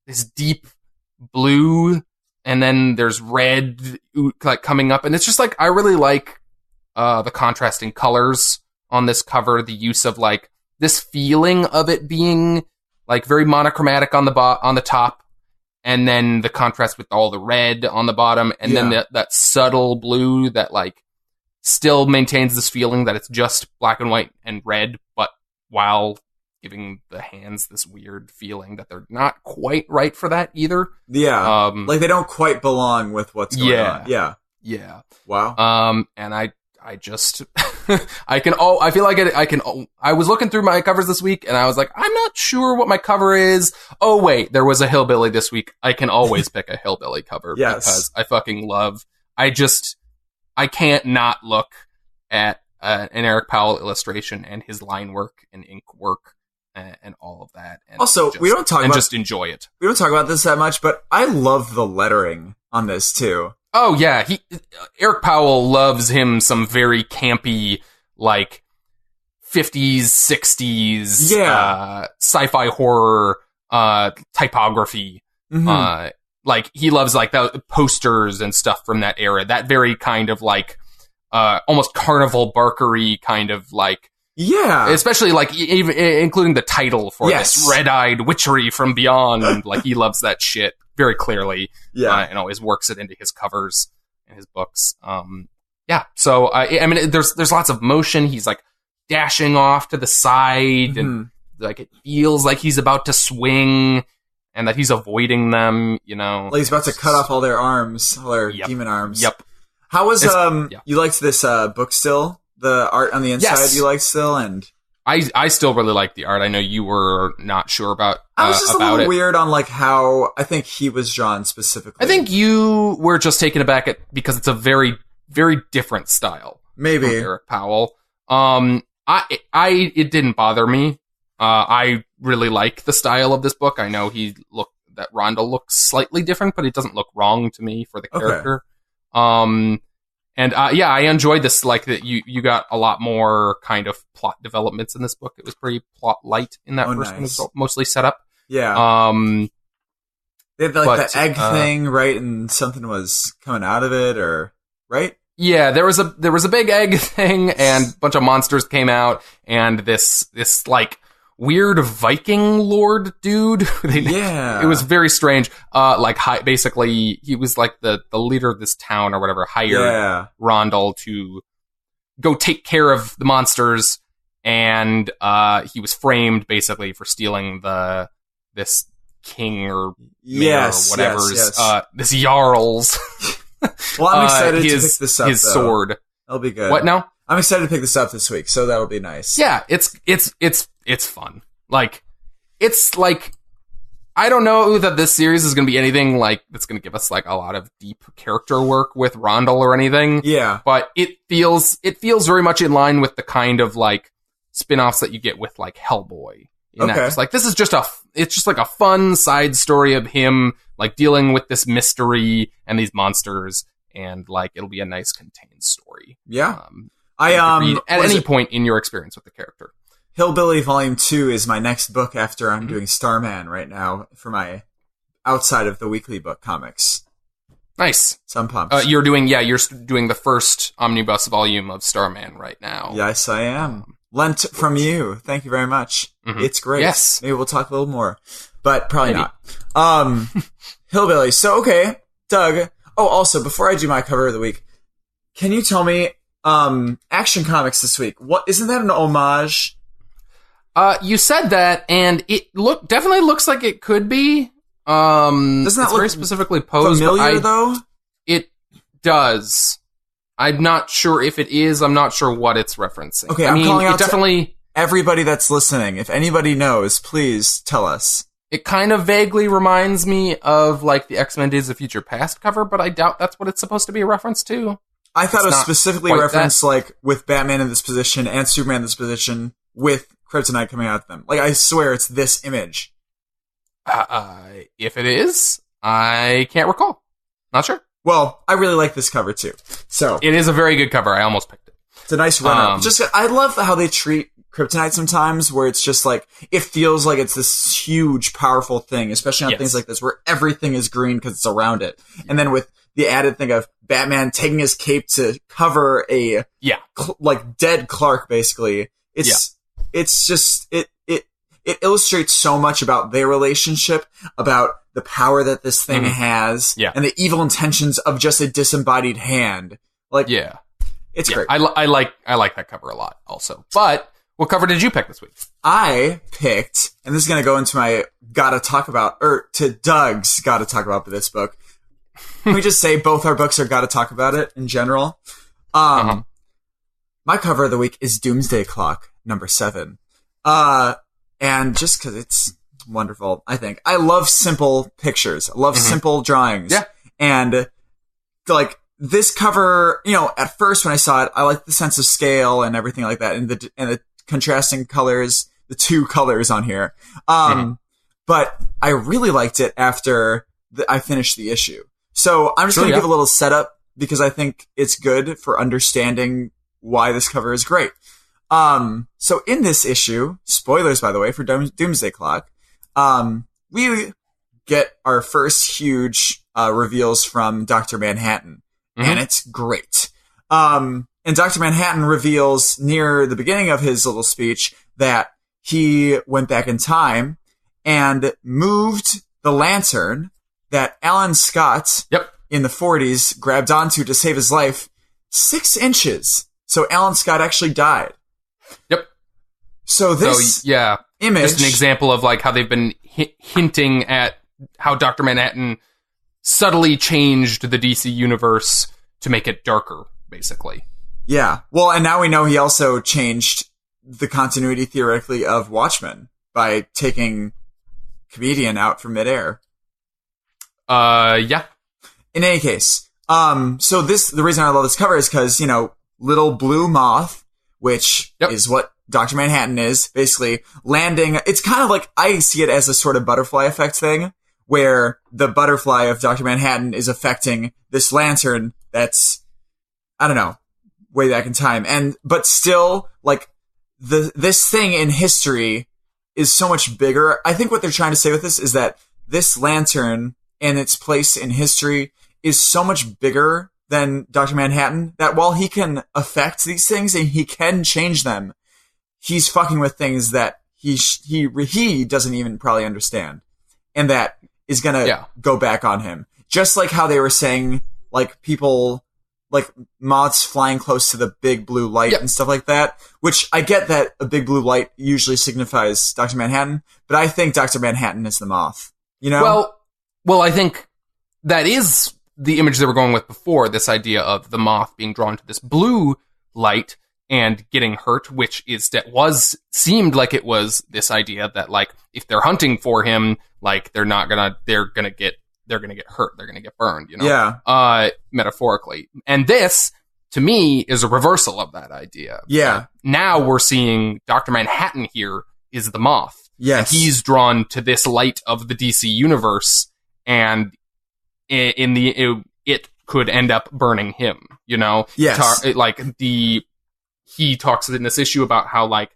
this deep blue, and then there's red like coming up, and it's just like, I really like the contrasting colors on this cover, the use of like this feeling of it being like very monochromatic on the top, and then the contrast with all the red on the bottom, and then that subtle blue that like still maintains this feeling that it's just black and white and red, but while giving the hands this weird feeling that they're not quite right for that either. Yeah. Like they don't quite belong with what's going on. Yeah. Yeah. Wow. And I just, I was looking through my covers this week and I was like, I'm not sure what my cover is. Oh wait, there was a Hillbilly this week. I can always pick a Hillbilly cover because I fucking love, I can't not look at an Eric Powell illustration and his line work and ink work and all of that. And also, just enjoy it. We don't talk about this that much, but I love the lettering on this too. Oh yeah, Eric Powell loves him some very campy, like 50s, 60s, sci-fi horror typography. Mm-hmm. Like he loves like the posters and stuff from that era. That very kind of like almost carnival barkery kind of like. Yeah. Especially like even including the title for this Red-Eyed Witchery from Beyond. Like he loves that shit very clearly. Yeah. And always works it into his covers and his books. So I mean there's lots of motion. He's like dashing off to the side and like it feels like he's about to swing. And that he's avoiding them, you know. Like he's about to cut off all their arms, all their demon arms. Yep. How was you liked this book still? The art on the inside you liked still, and I still really like the art. I know you were not sure about. I was just a little weird on like how I think he was drawn specifically. I think you were just taken aback because it's a very, very different style. Maybe from Eric Powell. It didn't bother me. I really like the style of this book. I know that Rondell looks slightly different, but it doesn't look wrong to me for the character. Okay. I enjoyed this, like that you got a lot more kind of plot developments in this book. It was pretty plot light in that first one. It was mostly set up. Yeah. They had like the egg thing, right? And something was coming out of it, or right? Yeah, there was a big egg thing, and a bunch of monsters came out, and this like weird Viking lord dude. It was very strange. Basically, he was like the leader of this town or whatever, hired Rondell to go take care of the monsters, and he was framed basically for stealing this king or mayor or whatever's this Jarl's. Well, I'm excited to pick this up. His sword. That'll be good. What now? I'm excited to pick this up this week, so that'll be nice. Yeah, it's fun. Like, it's like, I don't know that this series is going to be anything like that's going to give us like a lot of deep character work with Rondell or anything. Yeah. But it feels very much in line with the kind of like spin-offs that you get with like Hellboy. Okay. Just like, this is just it's just like a fun side story of him like dealing with this mystery and these monsters, and like it'll be a nice contained story. Yeah. Read at any point in your experience with the character. Hillbilly Volume 2 is my next book after I'm doing Starman right now for my outside of the weekly book comics. Nice. So I'm pumped. You're doing the first omnibus volume of Starman right now. Yes, I am. Lent from you. Thank you very much. Mm-hmm. It's great. Yes. Maybe we'll talk a little more, but probably not. Hillbilly. So, okay, Doug. Oh, also, before I do my cover of the week, can you tell me, Action Comics this week, isn't that an homage? You said that, and it definitely looks like it could be. Doesn't that look very specifically posed? Familiar, though? It does. I'm not sure if it is. I'm not sure what it's referencing. Okay, I'm calling out to everybody that's listening. If anybody knows, please tell us. It kind of vaguely reminds me of like the X-Men Days of Future Past cover, but I doubt that's what it's supposed to be a reference to. I thought it was specifically referenced like with Batman in this position and Superman in this position with Kryptonite coming out of them. Like, I swear it's this image. If it is, I can't recall. Not sure. Well, I really like this cover too. So it is a very good cover. I almost picked it. It's a nice runner. I love how they treat Kryptonite sometimes, where it's just like, it feels like it's this huge, powerful thing, especially on things like this, where everything is green because it's around it. And then with the added thing of Batman taking his cape to cover a like dead Clark, basically. It's just it illustrates so much about their relationship, about the power that this thing has, and the evil intentions of just a disembodied hand. Like, it's great. I like that cover a lot, also. But what cover did you pick this week? I picked, and this is going to go into my to Doug's gotta talk about this book. Can we just say both our books are gotta talk about it in general? My cover of the week is Doomsday Clock, number 7. And just because it's wonderful, I think. I love simple pictures. I love simple drawings. Yeah. And, like, this cover, at first when I saw it, I liked the sense of scale and everything like that, and the contrasting colors, the two colors on here. But I really liked it after I finished the issue. So I'm just going to give a little setup, because I think it's good for understanding why this cover is great. So in this issue, spoilers, by the way, for Doomsday Clock, we get our first huge, reveals from Dr. Manhattan, and it's great. And Dr. Manhattan reveals near the beginning of his little speech that he went back in time and moved the lantern that Alan Scott in the 40s grabbed onto to save his life 6 inches. So Alan Scott actually died. Yep. So this image, just an example of like how they've been hinting at how Dr. Manhattan subtly changed the DC universe to make it darker, basically. Yeah. Well, and now we know he also changed the continuity theoretically of Watchmen by taking Comedian out from midair. Yeah. In any case, so the reason I love this cover is because, little blue moth, which is what Dr. Manhattan is, basically landing. It's kind of like, I see it as a sort of butterfly effect thing, where the butterfly of Dr. Manhattan is affecting this lantern that's, I don't know, way back in time. But still, like, this thing in history is so much bigger. I think what they're trying to say with this is that this lantern and its place in history is so much bigger than Dr. Manhattan, that while he can affect these things and he can change them, he's fucking with things that he doesn't even probably understand. And that is gonna go back on him. Just like how they were saying, like, people, like, moths flying close to the big blue light and stuff like that, which I get that a big blue light usually signifies Dr. Manhattan, but I think Dr. Manhattan is the moth, Well, I think that is the image they were going with before, this idea of the moth being drawn to this blue light, and getting hurt, which seemed like it was this idea that like if they're hunting for him, like they're gonna get hurt, they're gonna get burned, metaphorically. And this, to me, is a reversal of that idea. Yeah. Now we're seeing Dr. Manhattan here is the Moth. Yes. And he's drawn to this light of the DC universe, and it could end up burning him, Yes. He talks in this issue about how, like,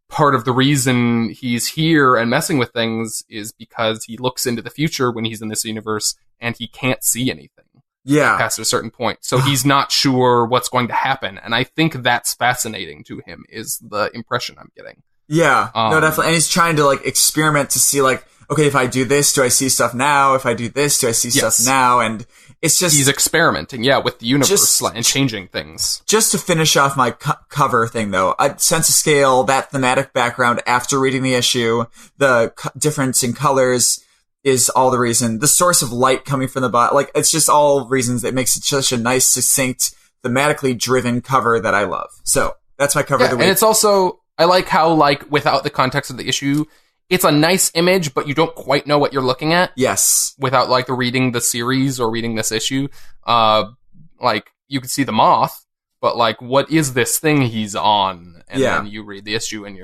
part of the reason he's here and messing with things is because he looks into the future when he's in this universe and he can't see anything. Yeah. Past a certain point. So he's not sure what's going to happen. And I think that's fascinating to him, is the impression I'm getting. Yeah. No, definitely. And he's trying to, like, experiment to see, like, okay, if I do this, do I see stuff now? If I do this, do I see stuff now? And it's just... He's experimenting, with the universe and changing things. Just to finish off my cover thing, though, a sense of scale, that thematic background after reading the issue, the difference in colors is all the reason. The source of light coming from the bottom, like, it's just all reasons that makes it such a nice, succinct, thematically driven cover that I love. So, that's my cover of the week. And it's also... I like how, like, without the context of the issue, it's a nice image, but you don't quite know what you're looking at. Yes. Without, like, reading the series or reading this issue. Like, you can see the Moth, but, like, what is this thing he's on? And then you read the issue and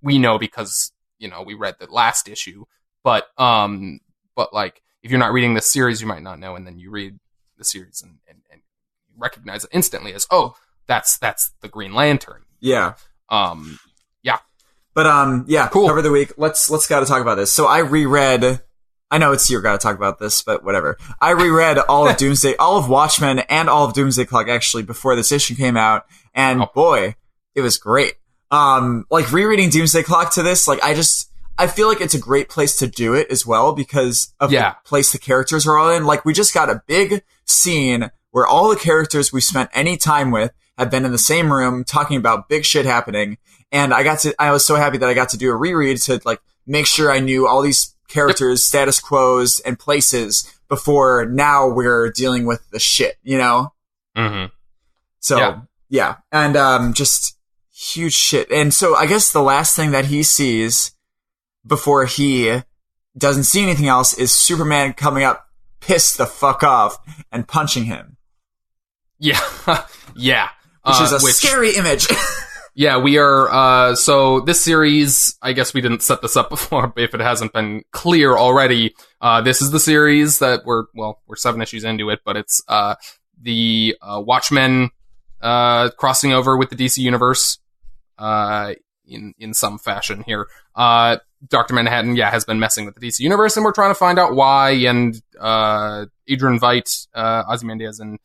we know because, we read the last issue, but, like, if you're not reading this series, you might not know, and then you read the series and you recognize it instantly as, oh, that's the Green Lantern. Yeah. Yeah. But, cool. Cover of the week. Let's gotta talk about this. So I reread, I know it's you gotta talk about this, but whatever. I reread all of Doomsday, all of Watchmen and all of Doomsday Clock actually before this issue came out. And boy, it was great. Like rereading Doomsday Clock to this, like I feel like it's a great place to do it as well because of the place the characters are all in. Like we just got a big scene where all the characters we spent any time with have been in the same room talking about big shit happening. And I was so happy that I got to do a reread to like make sure I knew all these characters, status quos, and places before now we're dealing with the shit, Mm-hmm. So, yeah. And, just huge shit. And so I guess the last thing that he sees before he doesn't see anything else is Superman coming up pissed the fuck off and punching him. Yeah. Yeah. Which is a scary image. Yeah, we are, so this series, I guess we didn't set this up before, if it hasn't been clear already. This is the series that we're 7 issues into it, but it's, the, Watchmen, crossing over with the DC universe, in some fashion here. Dr. Manhattan, has been messing with the DC universe, and we're trying to find out why, and, Adrian Veidt, Ozymandias, and,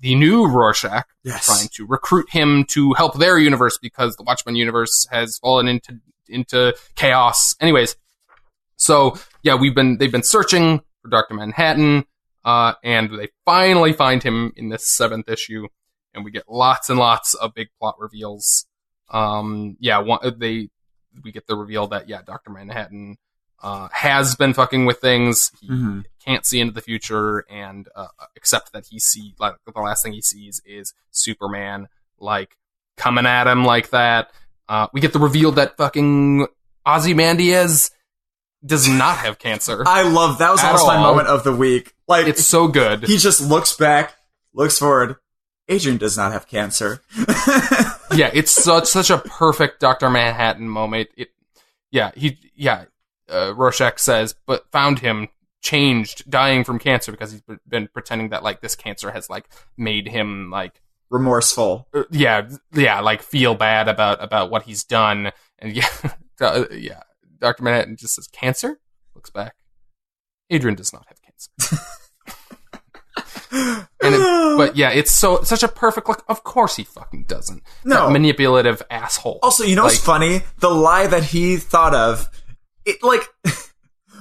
the new Rorschach, trying to recruit him to help their universe because the Watchmen universe has fallen into chaos. Anyways, so they've been searching for Dr. Manhattan, and they finally find him in this 7th issue, and we get lots and lots of big plot reveals. We get the reveal that Dr. Manhattan has been fucking with things. He can't see into the future, and except that the last thing he sees is Superman, like, coming at him like that. We get the reveal that fucking Ozymandias does not have cancer. I love that. Was almost my moment of the week. Like, it's so good. He just looks back, looks forward. Adrian does not have cancer. It's such a perfect Dr. Manhattan moment. Rorschach says, but found him changed, dying from cancer because he's been pretending that, like, this cancer has, like, made him, like, remorseful. Like, feel bad about what he's done. And Dr. Manhattan just says, cancer? Looks back. Adrian does not have cancer. It's such a perfect look. Of course he fucking doesn't. No. That manipulative asshole. Also, what's funny? The lie that he thought of,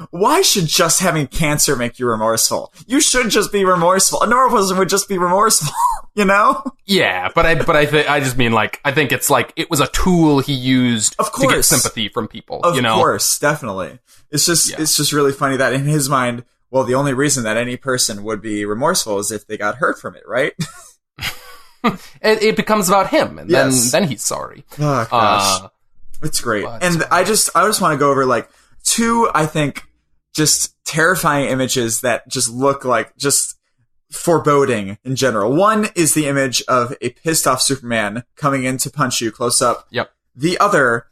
why should just having cancer make you remorseful? You should just be remorseful. A normal person would just be remorseful, Yeah, but I just mean, like, I think it's like it was a tool he used to get sympathy from people. Of course, definitely. It's just really funny that in his mind, well, the only reason that any person would be remorseful is if they got hurt from it, right? it becomes about him, and then he's sorry. Oh gosh, it's great. And I just want to go over like two, I think, just terrifying images that just look like just foreboding in general. One is the image of a pissed off Superman coming in to punch you close up. Yep. The other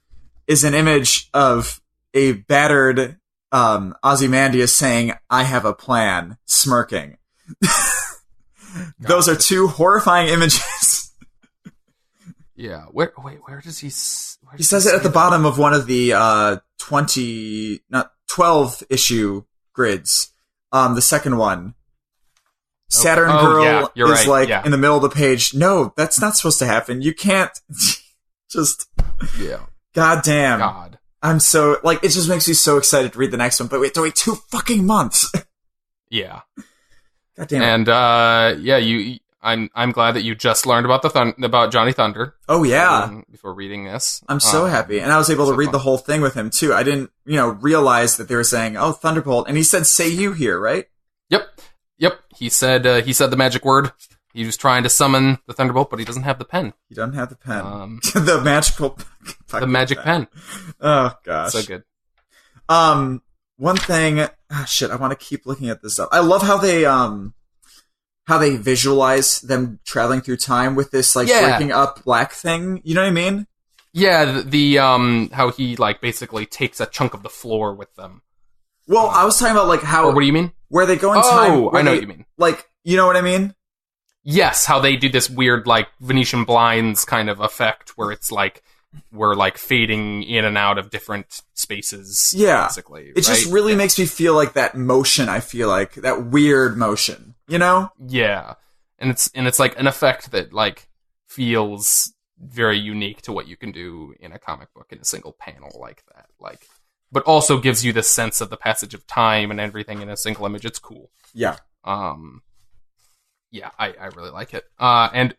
is an image of a battered Ozymandias saying, "I have a plan," smirking. Those are two horrifying images. Yeah. Where does he? He says it at the bottom of one of the 12 issue grids. The second one. Saturn Girl is in the middle of the page. No, that's not supposed to happen. You can't just. Yeah. God damn. God. I'm so it just makes me so excited to read the next one, but we have to wait 2 fucking months. Yeah. God damn it. And I'm glad that you just learned about about Johnny Thunder. Oh yeah. Before reading this. I'm so happy. And I was able to read the whole thing with him too. I didn't, realize that they were saying, "Oh, Thunderbolt." And he said, "Say you here," right? Yep. He said the magic word. He was trying to summon the Thunderbolt, but he doesn't have the pen. He doesn't have the pen. The magical the magic pen. Oh gosh. So good. One thing, I want to keep looking at this up. I love how they visualize them traveling through time with this breaking up black thing. You know what I mean? Yeah, the how he basically takes a chunk of the floor with them. Well, I was talking about how. Or what do you mean? Where they go in time. Oh, I know what you mean. You know what I mean? Yes, how they do this weird Venetian blinds kind of effect where it's we're fading in and out of different spaces. Yeah, basically. It just really makes me feel like that motion. I feel like that weird motion. Yeah, and it's an effect that feels very unique to what you can do in a comic book in a single panel like that. But also gives you the sense of the passage of time and everything in a single image. It's cool. Yeah. Yeah, I really like it. And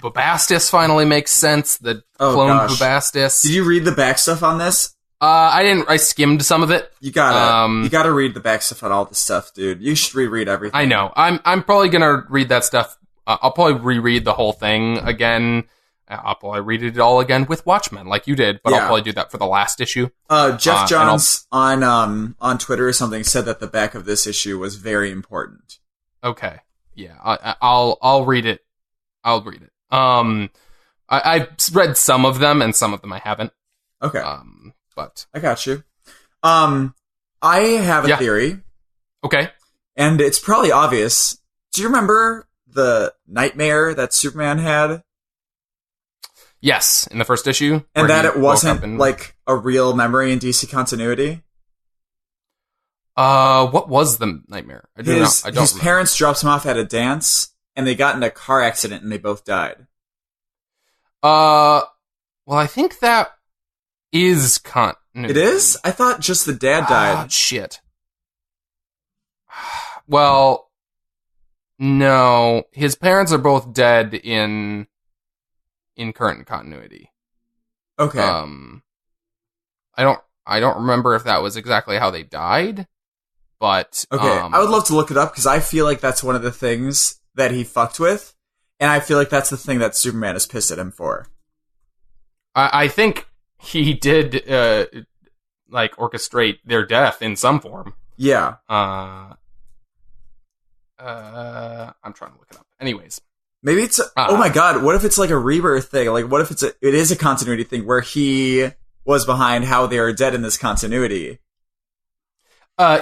Bubastis finally makes sense. The cloned Bubastis. Did you read the back stuff on this? I didn't. I skimmed some of it. You gotta read the back stuff on all this stuff, dude. You should reread everything. I know. I'm probably gonna read that stuff. I'll probably reread the whole thing again. I'll probably read it all again with Watchmen, like you did. But I'll probably do that for the last issue. Jeff Johns on Twitter or something said that the back of this issue was very important. Okay. Yeah, I'll read it. I'll read it. I've read some of them, and some of them I haven't. Okay. But I got you. I have a theory. Okay. And it's probably obvious. Do you remember the nightmare that Superman had? Yes, in the first issue. And that it wasn't a real memory in DC continuity? What was the nightmare? I don't remember. His parents dropped him off at a dance, and they got in a car accident, and they both died. Well, I think that is continuity. It is? I thought just the dad died. Shit. Well, no. His parents are both dead in current continuity. Okay. I don't remember if that was exactly how they died. But okay, I would love to look it up because I feel like that's one of the things that he fucked with, and I feel like that's the thing that Superman is pissed at him for. I think he did orchestrate their death in some form. Yeah. I'm trying to look it up. Anyways, maybe it's oh my god, what if it's a rebirth thing? What if it is a continuity thing where he was behind how they are dead in this continuity?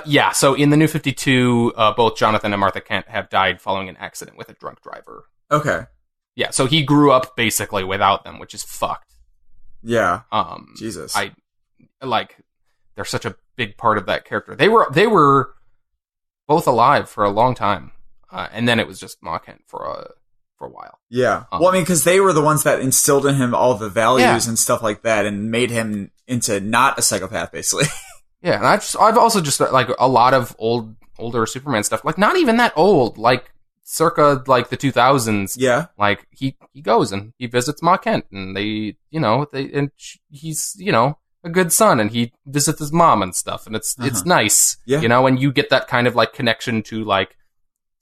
Yeah, so in the New 52, both Jonathan and Martha Kent have died following an accident with a drunk driver. Okay. Yeah, so he grew up basically without them, which is fucked. Yeah. Jesus. They're such a big part of that character. They were both alive for a long time. And then it was just Ma Kent for a while. Yeah. Well, I mean, because they were the ones that instilled in him all the values and stuff like that and made him into not a psychopath, basically. Yeah, and I've also just a lot of older Superman stuff, not even that old, circa the 2000s. Yeah, he goes and he visits Ma Kent, and he's a good son, and he visits his mom and stuff, and it's nice, yeah. And you get that kind of connection to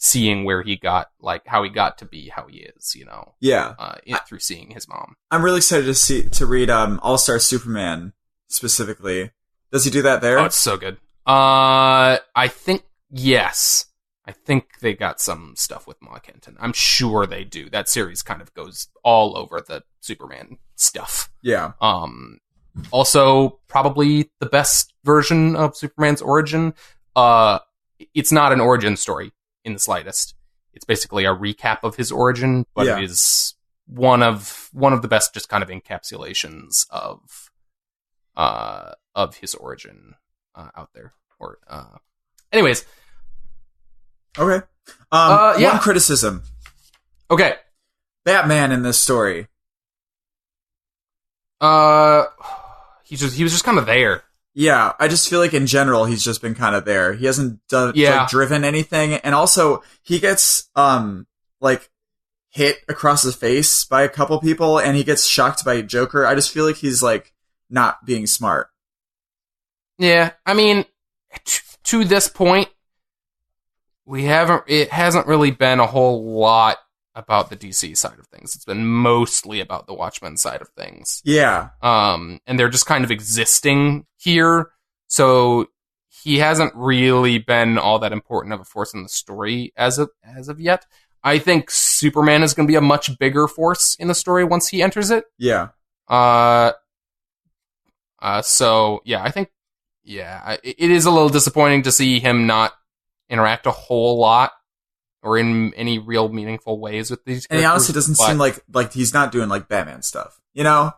seeing where he got, like, how he got to be how he is, you know? Yeah. Through seeing his mom. I'm really excited to read All-Star Superman specifically. Does he do that there? Oh, it's so good. I think, yes. I think they got some stuff with Ma Kenton. I'm sure they do. That series kind of goes all over the Superman stuff. Yeah. Also, probably the best version of Superman's origin. It's not an origin story in the slightest. It's basically a recap of his origin, but it is one of the best just kind of encapsulations of his origin out there. Or anyways. Okay. One criticism. Okay. Batman in this story. He was just kind of there. Yeah, I just feel like in general he's just been kind of there. He hasn't driven anything, and also he gets like hit across the face by a couple people, and he gets shocked by Joker. I just feel like he's like not being smart. Yeah, I mean, to this point, it hasn't really been a whole lot about the DC side of things. It's been mostly about the Watchmen side of things. Yeah. And they're just kind of existing here. So he hasn't really been all that important of a force in the story as of yet. I think Superman is going to be a much bigger force in the story once he enters it. Yeah. So yeah, I think, it is a little disappointing to see him not interact a whole lot or in any real meaningful ways with these characters. And he honestly doesn't seem like he's not doing like Batman stuff, you know?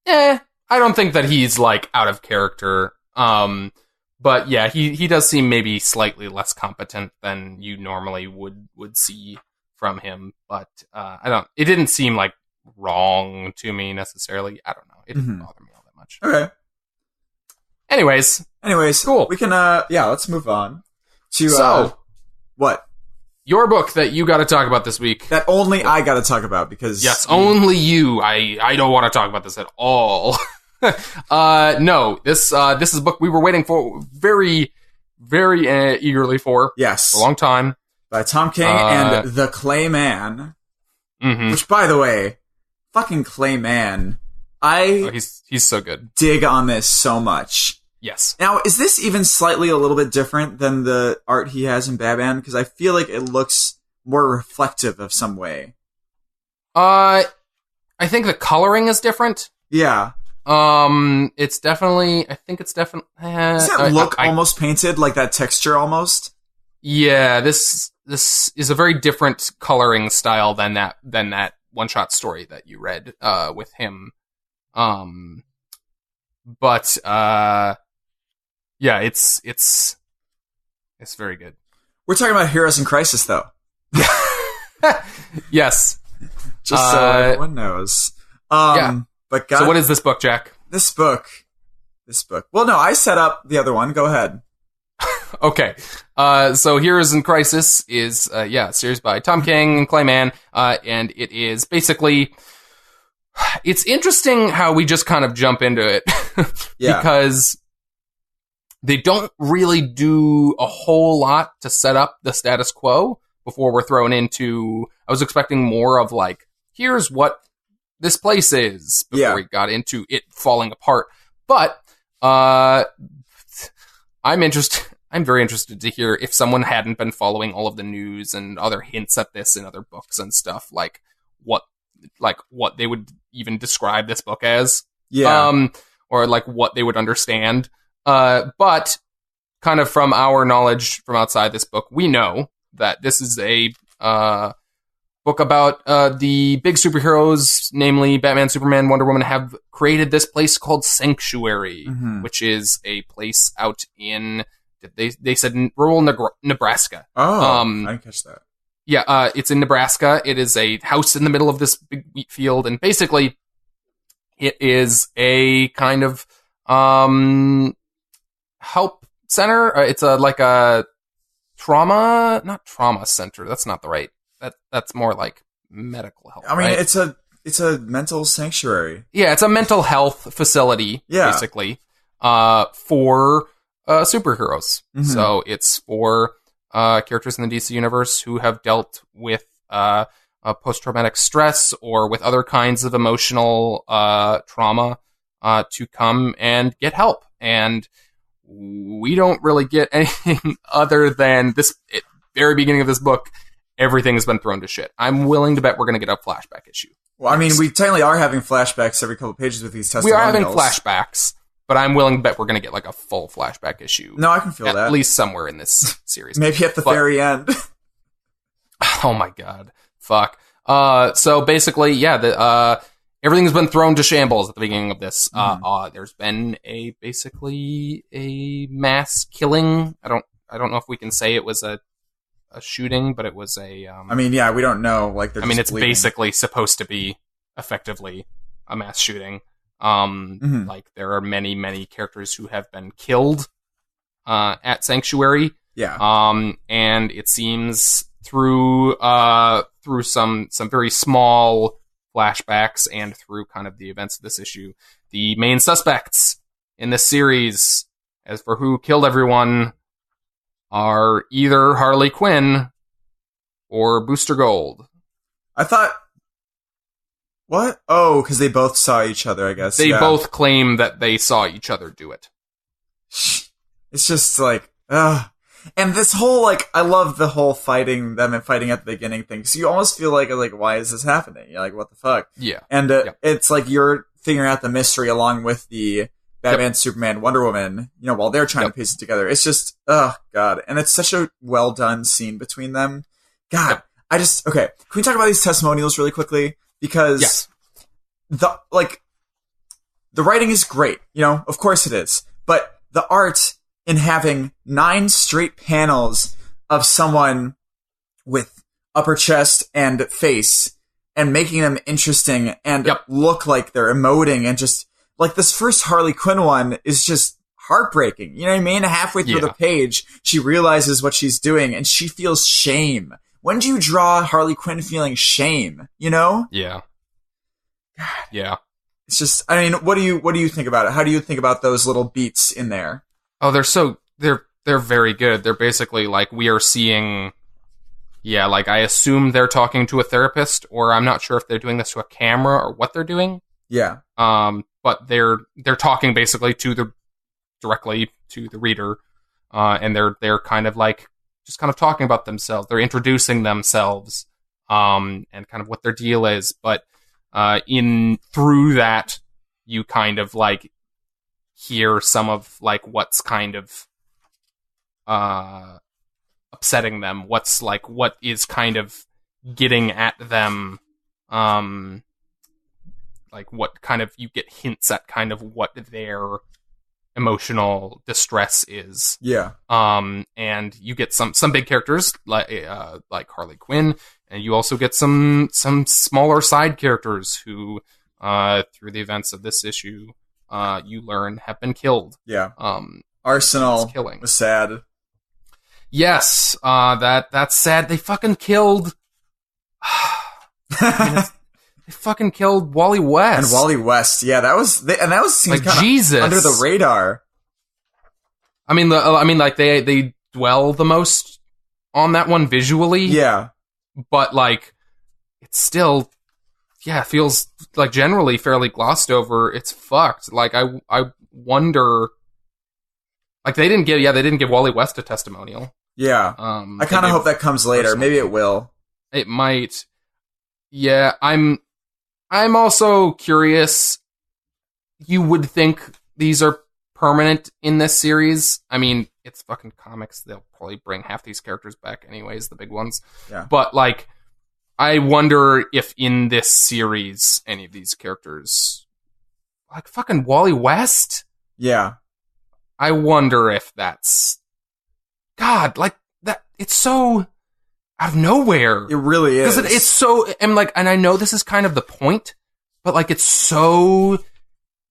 I don't think that he's like out of character. But yeah, he does seem maybe slightly less competent than you normally would see from him. But it didn't seem like wrong to me necessarily. I don't know. It didn't bother me all that much. Okay. Anyways, cool. We can let's move on to what? Your book that you got to talk about this week. That only I got to talk about because... Yes, only you. I don't want to talk about this at all. No, this is a book we were waiting for very, very eagerly for. Yes. For a long time. By Tom King and The Clayman. Mm-hmm. Which, by the way, fucking Clayman. He's so good. Dig on this so much. Yes. Now, is this even slightly a little bit different than the art he has in Batman? Because I feel like it looks more reflective of some way. I think the coloring is different. Yeah. It's definitely. I think it's definitely. Does that look almost painted, like that texture almost? Yeah. This is a very different coloring style than that one shot story that you read with him. But yeah, it's very good. We're talking about Heroes in Crisis, though. Yes. Just so everyone knows. Yeah. But so what is this book, Jack? This book. Well, no, I set up the other one. Go ahead. Okay. So Heroes in Crisis is, a series by Tom King and Clayman. And it is basically... It's interesting how we just kind of jump into it. Yeah. Because... they don't really do a whole lot to set up the status quo before we're thrown into... I was expecting more of like, here's what this place is before we got into it falling apart. But I'm very interested to hear if someone hadn't been following all of the news and other hints at this in other books and stuff, like what they would even describe this book as. Yeah. Or like what they would understand. But kind of from our knowledge from outside this book, we know that this is a book about the big superheroes, namely Batman, Superman, Wonder Woman, have created this place called Sanctuary, which is a place out in, they said rural Nebraska. Oh, I didn't catch that. Yeah, it's in Nebraska. It is a house in the middle of this big wheat field, and basically it is a kind of help center. It's like a not trauma center. That's not the right. That's more like medical health. I mean, right? It's a mental sanctuary. Yeah, it's a mental health facility. Yeah. Basically, for superheroes. Mm-hmm. So it's for characters in the DC universe who have dealt with post-traumatic stress or with other kinds of emotional trauma to come and get help. And we don't really get anything other than this very beginning of this book. Everything has been thrown to shit. I'm willing to bet we're going to get a flashback issue. Well, I mean, we technically are having flashbacks every couple pages with these testimonials. We are having flashbacks, but I'm willing to bet we're going to get like a full flashback issue. No, I can feel that. At least somewhere in this series. Maybe at the very end. Oh my god. Fuck. So basically, yeah, everything's been thrown to shambles at the beginning of this. There's been basically a mass killing. I don't know if we can say it was a shooting, but it was a. I mean, yeah, we don't know. Like, it's bleeding. Basically supposed to be effectively a mass shooting. Like there are many, many characters who have been killed at Sanctuary. Yeah. And it seems through some very small flashbacks and through kind of the events of this issue, the main suspects in this series, as for who killed everyone, are either Harley Quinn or Booster Gold. I thought... What? Oh, because they both saw each other, I guess. They both claim that they saw each other do it. It's just like... And this whole, like, I love the whole them and fighting at the beginning thing. So you almost feel like, why is this happening? You're like, what the fuck? Yeah. And it's like you're figuring out the mystery along with the Batman, Superman, Wonder Woman, while they're trying to piece it together. It's just, oh, God. And it's such a well-done scene between them. God, okay. Can we talk about these testimonials really quickly? Because the writing is great, of course it is. But the art in having 9 straight panels of someone with upper chest and face and making them interesting and look like they're emoting and just... Like, this first Harley Quinn one is just heartbreaking. You know what I mean? Halfway through the page, she realizes what she's doing, and she feels shame. When do you draw Harley Quinn feeling shame, Yeah. God. Yeah. It's just, I mean, what do you think about it? How do you think about those little beats in there? Oh, they're very good. They're basically, like, we are seeing... Yeah, like, I assume they're talking to a therapist, or I'm not sure if they're doing this to a camera or what they're doing. Yeah. But they're talking basically directly to the reader, and they're kind of like just kind of talking about themselves. They're introducing themselves, and kind of what their deal is. But through that, you kind of like hear some of like what's kind of upsetting them. What is kind of getting at them. Like what kind of, you get hints at kind of what their emotional distress is. Yeah. And you get some big characters like Harley Quinn, and you also get some smaller side characters who, through the events of this issue, you learn have been killed. Yeah. Arsenal was sad. Yes. That's sad. They fucking killed. They fucking killed Wally West. And Wally West, yeah, that was seems like Jesus under the radar. I mean, like they dwell the most on that one visually. Yeah, but like, it's still, feels like generally fairly glossed over. It's fucked. Like I wonder, like they didn't give Wally West a testimonial. Yeah, I kind of hope that comes later. Personally. Maybe it will. It might. Yeah, I'm also curious. You would think these are permanent in this series. I mean, it's fucking comics. They'll probably bring half these characters back anyways, the big ones. Yeah. But, like, I wonder if in this series, any of these characters... Like, fucking Wally West? Yeah. I wonder if that's... God, like, that... It's so... out of nowhere. It really is. Because it's so, and I know this is kind of the point, but like it's so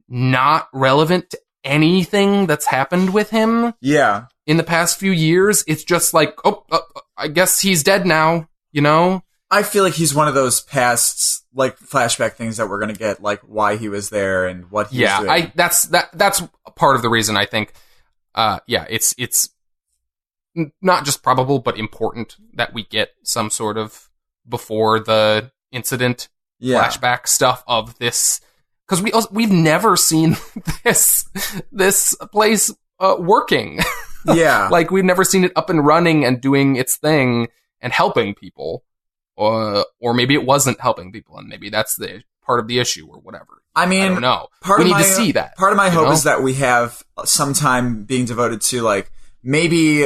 not relevant to anything that's happened with him. Yeah. In the past few years, it's just like, I guess he's dead now, I feel like he's one of those past like flashback things that we're gonna get, like why he was there and what he was doing. That's part of the reason I think, it's not just probable, but important that we get some sort of before the incident flashback stuff of this, because we've never seen this place working. Yeah. Like, we've never seen it up and running and doing its thing and helping people. Or maybe it wasn't helping people, and maybe that's the part of the issue or whatever. I mean, I don't know. We need to see that. Part of my hope is that we have some time being devoted to, like, maybe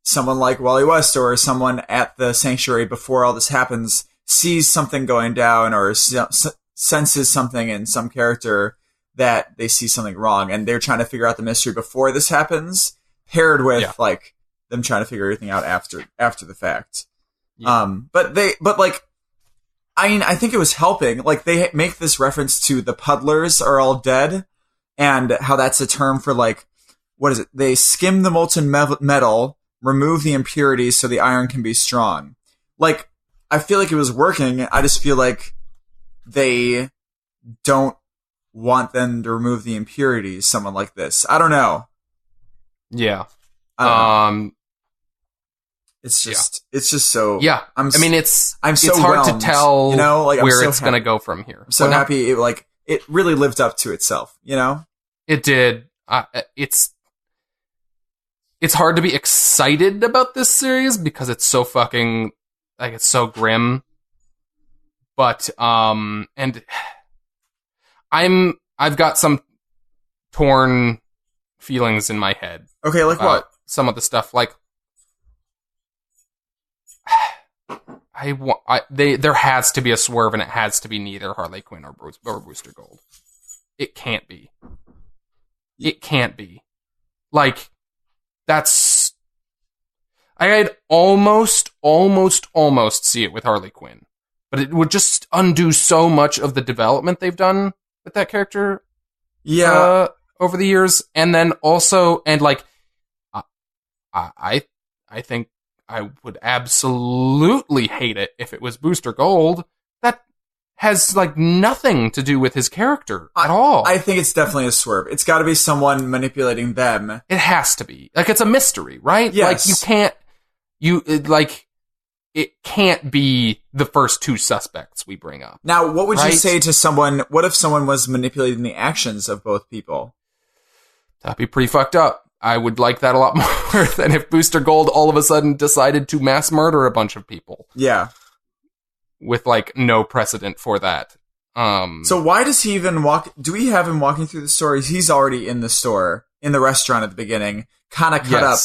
someone like Wally West or someone at the sanctuary before all this happens sees something going down or senses something in some character that they see something wrong, and they're trying to figure out the mystery before this happens, paired with like them trying to figure everything out after the fact. Yeah. But like, I mean, I think it was helping. Like, they make this reference to the puddlers are all dead, and how that's a term for, like, what is it? They skim the molten metal, remove the impurities so the iron can be strong. Like, I feel like it was working. I just feel like they don't want them to remove the impurities, someone like this. I don't know. Yeah. It's just so. Yeah. I'm so it's hard whelmed, to tell, you know, like, where it's going to go from here. I'm so happy. It really lived up to itself, you know? It did. It's hard to be excited about this series because it's so fucking, like, it's so grim. But, and I've got some torn feelings in my head. Okay, like what? Some of the stuff, like, there has to be a swerve, and it has to be neither Harley Quinn or Booster Gold. It can't be. It can't be. Like, that's... I'd almost see it with Harley Quinn. But it would just undo so much of the development they've done with that character. Yeah. Over the years. And then also, and like, I think I would absolutely hate it if it was Booster Gold. That has, like, nothing to do with his character at all. I think it's definitely a swerve. It's got to be someone manipulating them. It has to be. Like, it's a mystery, right? Yes. Like, it can't be the first two suspects we bring up. Now, what would you say to someone, what if someone was manipulating the actions of both people? That'd be pretty fucked up. I would like that a lot more than if Booster Gold all of a sudden decided to mass murder a bunch of people. Yeah. With, like, no precedent for that. So why does he even do we have him walking through the store? He's already in the store, in the restaurant at the beginning, kind of cut up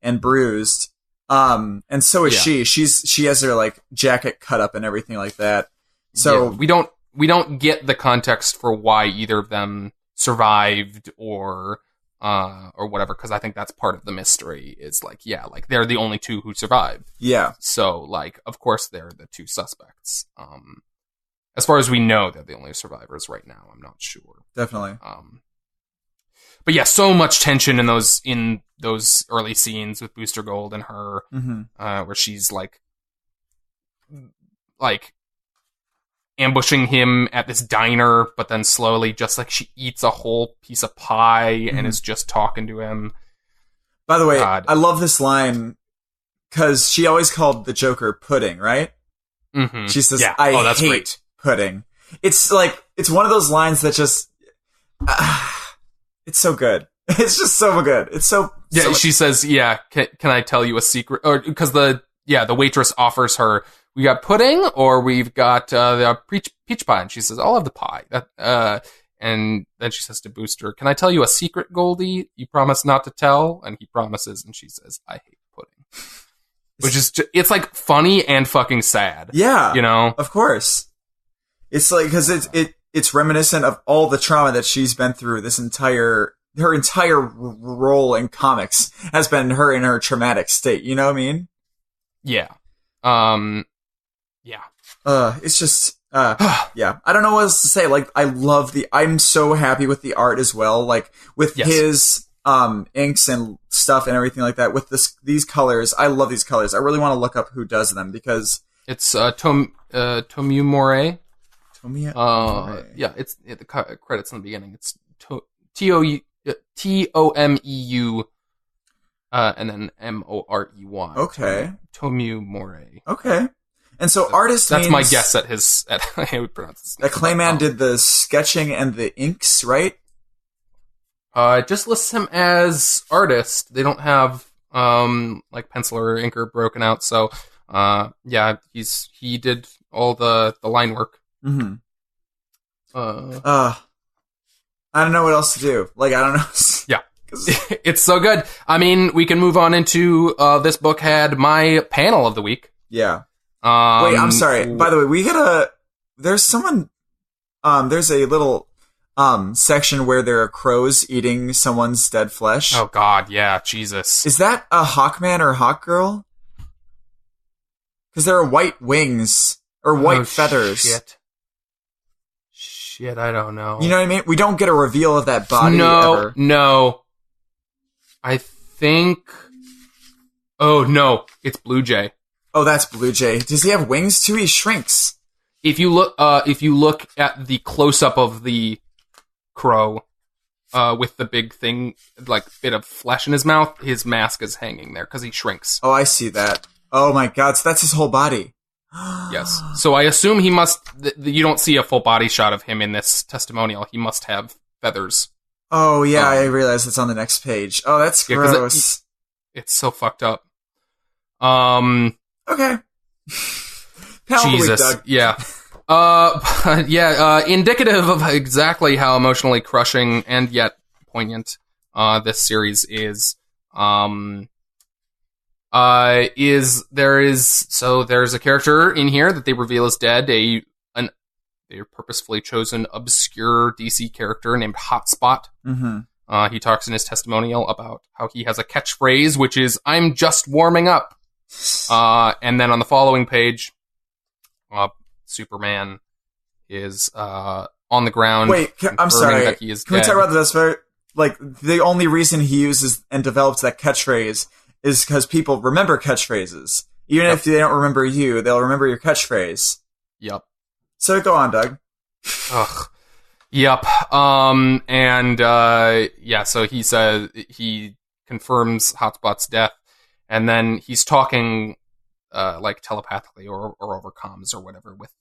and bruised. And so is she. She has her, like, jacket cut up and everything like that. So we don't get the context for why either of them survived or whatever, because I think that's part of the mystery. Is like, like, they're the only two who survived. Yeah. So, like, of course they're the two suspects. As far as we know, they're the only survivors right now. I'm not sure. Definitely. But yeah, so much tension in those early scenes with Booster Gold and her, where she's like ambushing him at this diner, but then slowly just, like, she eats a whole piece of pie and is just talking to him. By the way, I love this line because she always called the Joker pudding, right? Mm-hmm. She says, I hate great. Pudding. It's like, it's one of those lines that just, it's so good. It's just so good. It's so... Yeah, so she says, can I tell you a secret? Or, because the waitress offers her, we got pudding or we've got the peach pie. And she says, I'll have the pie. And then she says to Booster, can I tell you a secret, Goldie? You promise not to tell? And he promises, and she says, I hate pudding. Which is, it's like funny and fucking sad. Yeah. You know? Of course. It's like, because it's reminiscent of all the trauma that she's been through. Her entire role in comics has been her in her traumatic state. You know what I mean? Yeah. Yeah. It's just, yeah. I don't know what else to say. Like, I'm so happy with the art as well. Like, with his, inks and stuff and everything like that. With these colors, I love these colors. I really want to look up who does them because it's, Tomeu Morey. Yeah, it's the credits in the beginning. It's Tomeu and then Morey. Okay. Tomeu Morey. Okay. And so artist That's means my guess at how he would pronounce his name. that Clayman did the sketching and the inks, right? It just lists him as artist. They don't have like pencil or inker broken out. So yeah, he did all the line work. Mm-hmm. I don't know what else to do. Like, I don't know. Yeah. It's so good. I mean, we can move on into this book had my panel of the week. Yeah. Wait, I'm sorry. By the way, there's a little section where there are crows eating someone's dead flesh. Oh God, yeah, Jesus. Is that a Hawkman or Hawkgirl? Because there are white wings or white feathers. Shit, I don't know. You know what I mean? We don't get a reveal of that body ever. No. I think... Oh, no. It's Blue Jay. Oh, that's Blue Jay. Does he have wings too? He shrinks. If you look at the close-up of the crow, with the big thing, like bit of flesh in his mouth, his mask is hanging there because he shrinks. Oh, I see that. Oh my God, so that's his whole body. Yes. So I assume he must... You don't see a full body shot of him in this testimonial. He must have feathers. Oh, yeah, I realize it's on the next page. Oh, that's gross. It's so fucked up. Okay. Jesus. Yeah. Indicative of exactly how emotionally crushing and yet poignant this series is. There's a character in here that they reveal is dead, a purposefully chosen obscure DC character named Hotspot. Mm-hmm. He talks in his testimonial about how he has a catchphrase, which is, "I'm just warming up." And then on the following page, Superman is on the ground. Wait, I'm sorry. That he is Can we talk about this? Like, the only reason he uses and develops that catchphrase is because people remember catchphrases. Even if they don't remember you, they'll remember your catchphrase. Yep. So go on, Doug. Ugh. Yep. So he says he confirms Hotspot's death, and then he's talking like telepathically or over comms or whatever with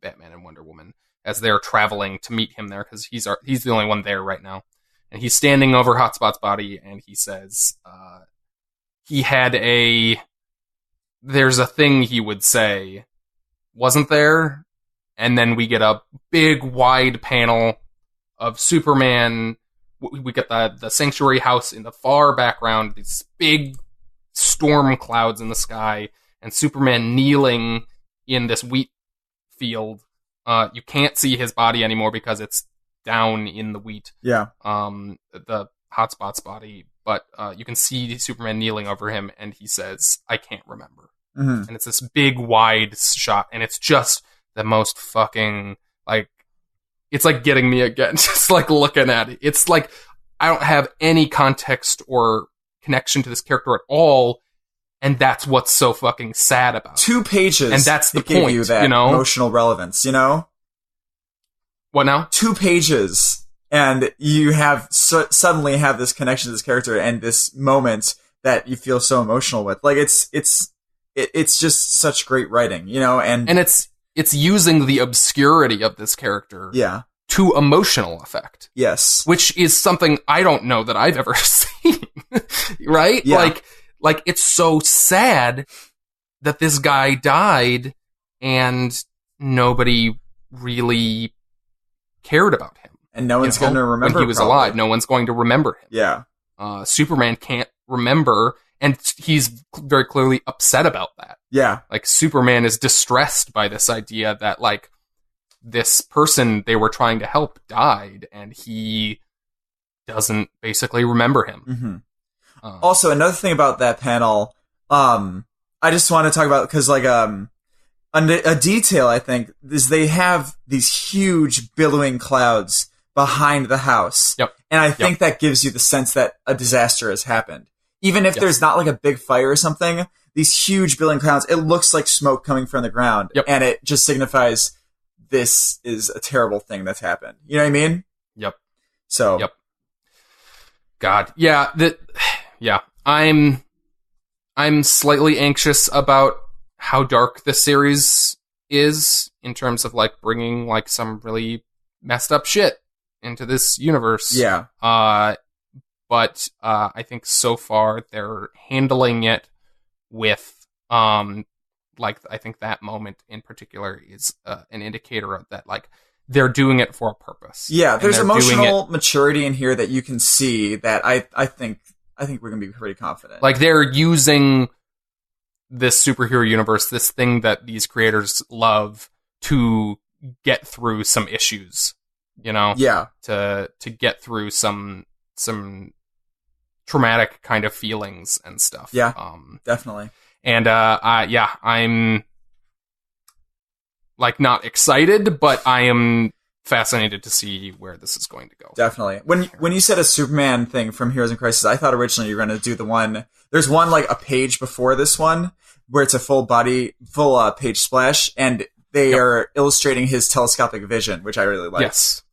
Batman and Wonder Woman as they're traveling to meet him there, because he's the only one there right now. And he's standing over Hotspot's body, and he says there's a thing he would say, wasn't there? And then we get a big, wide panel of Superman. We get the sanctuary house in the far background, these big storm clouds in the sky, and Superman kneeling in this wheat field. You can't see his body anymore because it's down in the wheat. Yeah. The Hotspot's body. But you can see Superman kneeling over him, and he says, "I can't remember." Mm-hmm. And it's this big, wide shot, and it's just the most fucking, like, it's like getting me again, just like looking at it. It's like, I don't have any context or connection to this character at all, and that's what's so fucking sad about it. 2 pages. And that's the point, point, you that emotional relevance, you know? What now? 2 pages, and you have suddenly have this connection to this character and this moment that you feel so emotional with. Like, it's just such great writing, you know? And it's using the obscurity of this character to emotional effect. Yes. Which is something I don't know that I've ever seen. Right? Yeah. Like it's so sad that this guy died and nobody really cared about him. And no one's going to remember when he was alive. No one's going to remember him. Yeah. Superman can't remember, and he's very clearly upset about that. Yeah. Like, Superman is distressed by this idea that, like, this person they were trying to help died, and he doesn't basically remember him. Mm-hmm. Also, another thing about that panel, I just want to talk about, because, like, a detail, I think, is they have these huge billowing clouds behind the house. Yep. And I think that gives you the sense that a disaster has happened. Even if there's not like a big fire or something, these huge billowing clouds, it looks like smoke coming from the ground. Yep. And it just signifies this is a terrible thing that's happened. You know what I mean? Yep. So. Yep. God. Yeah. Yeah. I'm slightly anxious about how dark this series is in terms of like bringing like some really messed up shit into this universe. Yeah. But I think so far they're handling it with like I think that moment in particular is an indicator of that like they're doing it for a purpose. Yeah, there's emotional maturity in here that you can see that I think we're gonna be pretty confident. Like they're using this superhero universe, this thing that these creators love, to get through some issues, you know? Yeah. To get through some traumatic kind of feelings and stuff. Yeah. Definitely. And I'm like not excited, but I am fascinated to see where this is going to go. Definitely. When you said a Superman thing from Heroes in Crisis, I thought originally you were going to do the one. There's one like a page before this one where it's a full page splash, and they are illustrating his telescopic vision, which I really like. Yes.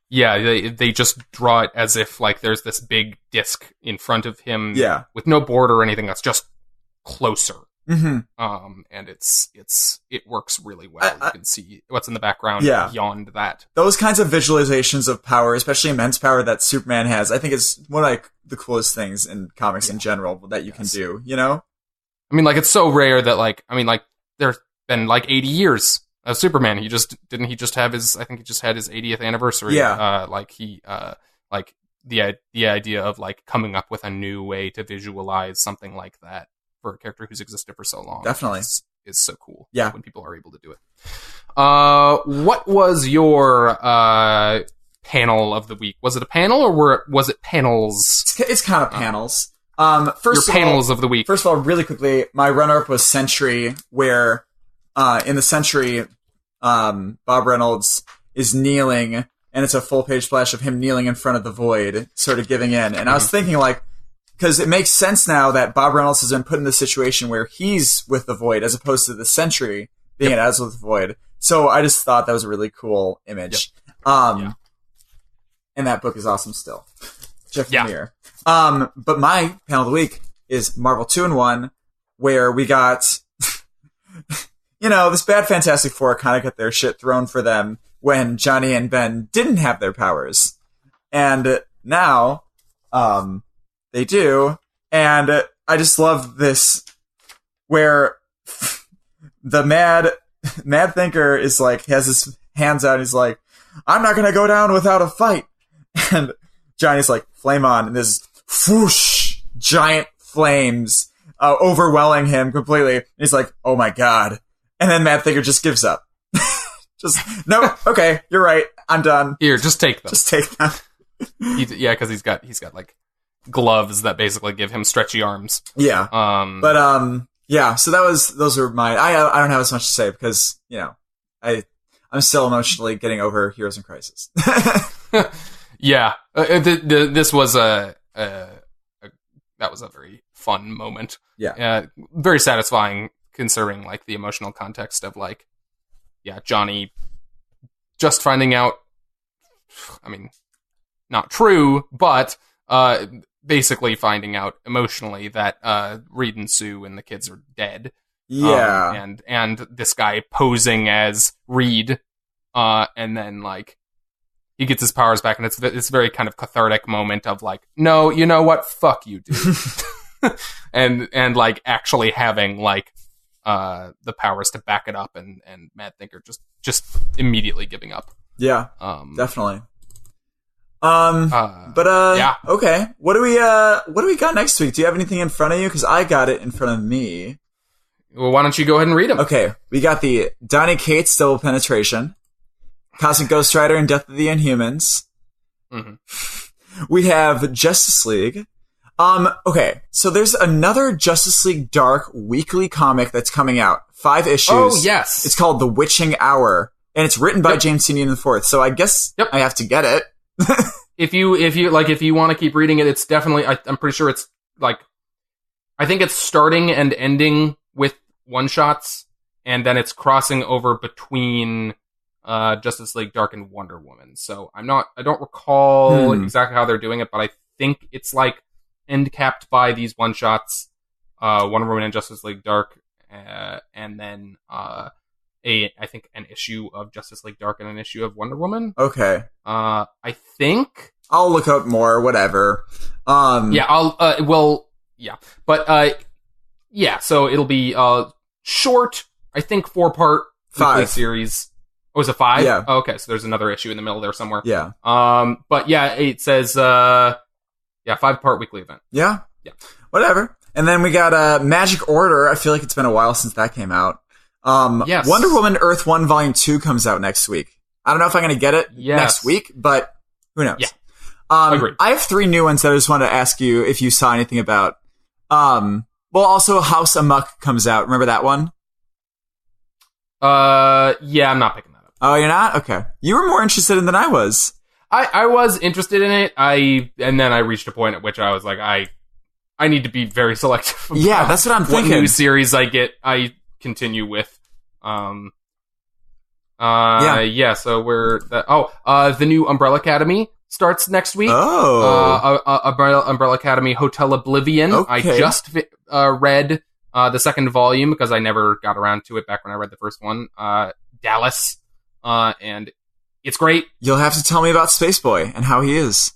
Yeah, they just draw it as if like there's this big disc in front of him, with no border or anything. That's just closer. Mm-hmm. And it works really well. You can see what's in the background beyond that. Those kinds of visualizations of power, especially immense power that Superman has, I think is one of like the coolest things in comics in general that you can do, you know? I mean, like, it's so rare that, like, there's been, like, 80 years of Superman. He just had his 80th anniversary. Yeah. The idea of, like, coming up with a new way to visualize something like that for a character who's existed for so long. Definitely. Is so cool. Yeah. When people are able to do it. What was your, panel of the week? Was it a panel or was it panels? It's kind of panels. First of the week. First of all, really quickly, my runner-up was Sentry, where in the Sentry, Bob Reynolds is kneeling, and it's a full-page splash of him kneeling in front of the Void, sort of giving in. And I was thinking, like, because it makes sense now that Bob Reynolds has been put in the situation where he's with the Void, as opposed to the Sentry being as with the Void. So I just thought that was a really cool image. And that book is awesome still. Jeff Lemire. But my panel of the week is Marvel 2-in-1, where we got, this bad Fantastic Four kind of got their shit thrown for them when Johnny and Ben didn't have their powers. And now, they do. And I just love this, where the Mad Thinker is like, has his hands out, and he's like, I'm not gonna go down without a fight. And Johnny's like, flame on, and this whoosh, giant flames overwhelming him completely. And he's like, oh my god. And then Mad Thinker just gives up. No, okay, you're right, I'm done. Here, just take them. Just take them. Because he's got like gloves that basically give him stretchy arms. Yeah. So those are mine. I don't have as much to say because, I'm still emotionally getting over Heroes in Crisis. Yeah, this was that was a very fun moment. Yeah, very satisfying considering like the emotional context of like, Johnny just finding out. I mean, not true, but basically finding out emotionally that Reed and Sue and the kids are dead. Yeah, and this guy posing as Reed, and then like. He gets his powers back, and it's this very kind of cathartic moment of like, no, you know what? Fuck you, dude. and like actually having like the powers to back it up, and Mad Thinker just immediately giving up. Yeah, definitely. Yeah. Okay. What do we got next week? Do you have anything in front of you? Because I got it in front of me. Well, why don't you go ahead and read them? Okay, we got the Donny Cates Double Penetration. Cosmic Ghost Rider and Death of the Inhumans. Mm-hmm. We have Justice League. Okay, so there's another Justice League Dark weekly comic that's coming out. 5 issues. Oh, yes. It's called The Witching Hour, and it's written by James Tynion IV, so I guess I have to get it. If you want to keep reading it, it's definitely, I'm pretty sure it's like, I think it's starting and ending with one-shots, and then it's crossing over between Justice League Dark and Wonder Woman. So I don't recall exactly how they're doing it, but I think it's like end capped by these one shots, Wonder Woman and Justice League Dark, and then I think an issue of Justice League Dark and an issue of Wonder Woman. Okay. I think I'll look up more. Whatever. So it'll be short. I think 4-part weekly series. Oh, is it 5? Yeah. Oh, okay, so there's another issue in the middle there somewhere. Yeah. But yeah, it says 5-part weekly event. Yeah. Yeah. Whatever. And then we got Magic Order. I feel like it's been a while since that came out. Yes. Wonder Woman Earth 1 Volume 2 comes out next week. I don't know if I'm going to get it next week, but who knows? Yeah. Agreed. I have 3 new ones that I just wanted to ask you if you saw anything about. Also House Amok comes out. Remember that one? Yeah, I'm not picking that up. Oh, you're not? Okay. You were more interested in than I was. I was interested in it. And then I reached a point at which I was like, I need to be very selective. Yeah, that's what I'm thinking. What new series I continue with. So the new Umbrella Academy starts next week. Umbrella Academy Hotel Oblivion. Okay. I just read the second volume because I never got around to it back when I read the first one. Dallas. And it's great. You'll have to tell me about Spaceboy and how he is.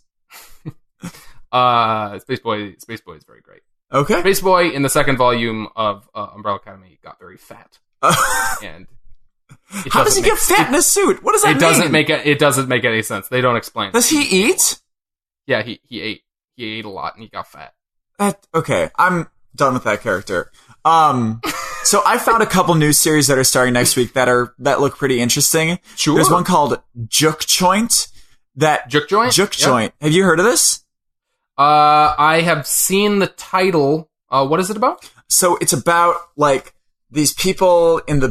Spaceboy is very great. Okay. Spaceboy in the second volume of Umbrella Academy got very fat. And how does he get fat in a suit? What does that mean? It doesn't make any sense. They don't explain. Does he eat? Yeah, he ate. He ate a lot and he got fat. Okay, I'm done with that character. So I found a couple new series that are starting next week that look pretty interesting. Sure. There's one called Juk Joint. Juk Joint? Juk Joint. Have you heard of this? I have seen the title. What is it about? So it's about like these people in a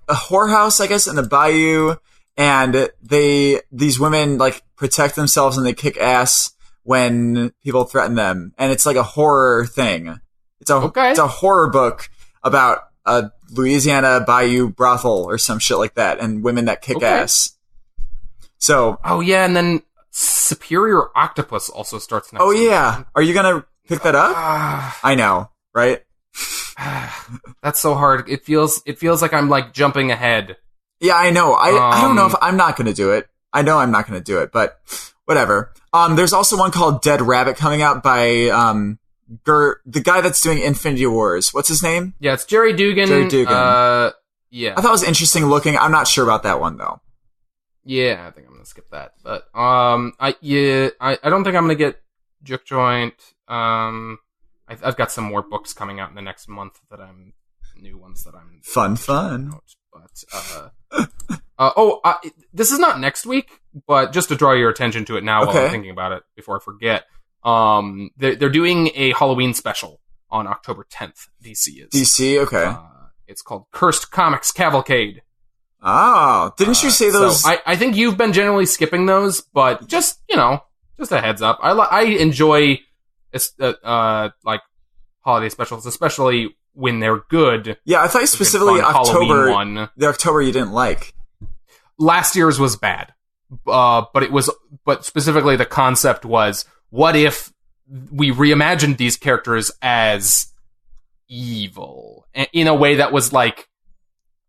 whorehouse, I guess, in the bayou, and these women like protect themselves and they kick ass when people threaten them, and it's like a horror thing. It's a horror book about a Louisiana bayou brothel or some shit like that, and women that kick ass. So. Oh yeah, and then Superior Octopus also starts next week. Yeah. Are you gonna pick that up? I know, right? That's so hard. It feels like I'm like jumping ahead. Yeah, I know. I don't know if I'm not gonna do it. I know I'm not gonna do it, but whatever. There's also one called Dead Rabbit coming out by the guy that's doing Infinity Wars. What's his name? Yeah, it's Jerry Dugan. Yeah. I thought it was interesting looking. I'm not sure about that one though. Yeah, I think I'm gonna skip that. But I don't think I'm gonna get Juk Joint. I've got some more books coming out in the next month new ones that I'm fun. But this is not next week, but just to draw your attention to it now while I'm thinking about it before I forget. They're doing a Halloween special on October 10th. DC is DC. Okay. It's called Cursed Comics Cavalcade. Oh, didn't you say those? So I think you've been generally skipping those, but just a heads up. I enjoy like holiday specials, especially when they're good. Yeah, I thought you specifically October. One. The October you didn't like. Last year's was bad, but specifically the concept was, what if we reimagined these characters as evil in a way that was like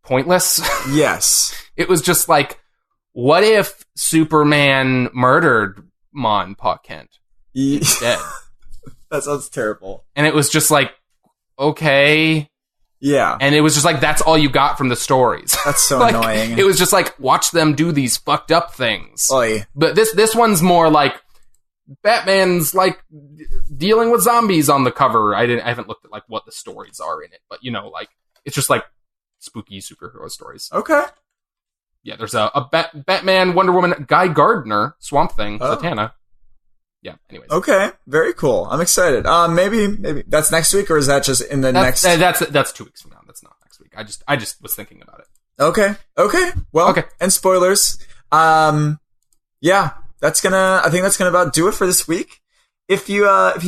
pointless? Yes. It was just like, what if Superman murdered Mon Pa Kent instead? That sounds terrible. And it was just like, okay. Yeah. And it was just like, that's all you got from the stories. That's so like, annoying. It was just like, watch them do these fucked up things. Oy. But this one's more like, Batman's like dealing with zombies on the cover. I haven't looked at like what the stories are in it, but like it's just like spooky superhero stories. Okay. Yeah, there's a Batman, Wonder Woman, Guy Gardner, Swamp Thing, Zatanna. Yeah. Anyways. Okay. Very cool. I'm excited. Maybe that's next week, or is that just in the next? That's 2 weeks from now. That's not next week. I just was thinking about it. Okay. Well. Okay. And spoilers. Yeah. I think that's gonna about do it for this week. If you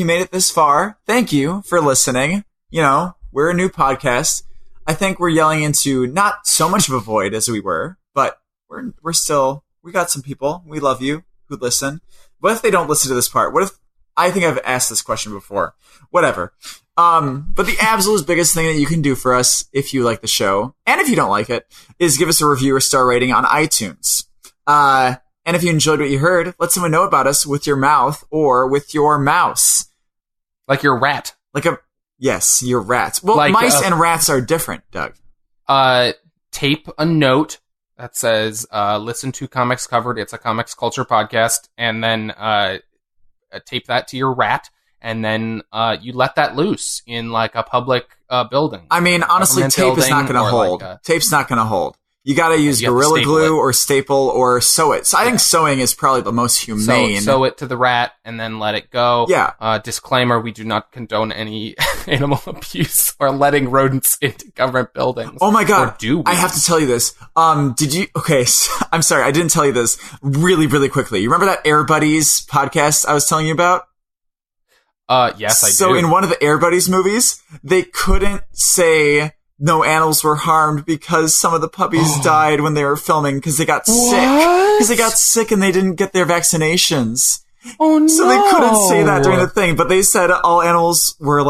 made it this far, thank you for listening. We're a new podcast. I think we're yelling into not so much of a void as we were, but we got some people. We love you who listen. What if they don't listen to this part? What if I think I've asked this question before. Whatever. But the absolute biggest thing that you can do for us if you like the show, and if you don't like it, is give us a review or star rating on iTunes. And if you enjoyed what you heard, let someone know about us with your mouth or with your mouse. Like your rat. Yes, your rat. Well, like, mice and rats are different, Doug. Tape a note that says, listen to Comics Covered. It's a comics culture podcast. And then tape that to your rat. And then you let that loose in like a public building. I mean, honestly, tape is not going to hold. Tape's not going to hold. You got to use Gorilla Glue or staple or sew it. So I think sewing is probably the most humane. Sew it to the rat and then let it go. Yeah. Disclaimer, we do not condone any animal abuse or letting rodents into government buildings. Oh my God. Or do we? I have to tell you this. Okay, I'm sorry. I didn't tell you this really, really quickly. You remember that Air Buddies podcast I was telling you about? Yes, I do. So in one of the Air Buddies movies, they couldn't say no animals were harmed because some of the puppies died when they were filming because they got sick. Because they got sick and they didn't get their vaccinations. Oh no! So they couldn't say that during the thing, but they said all animals were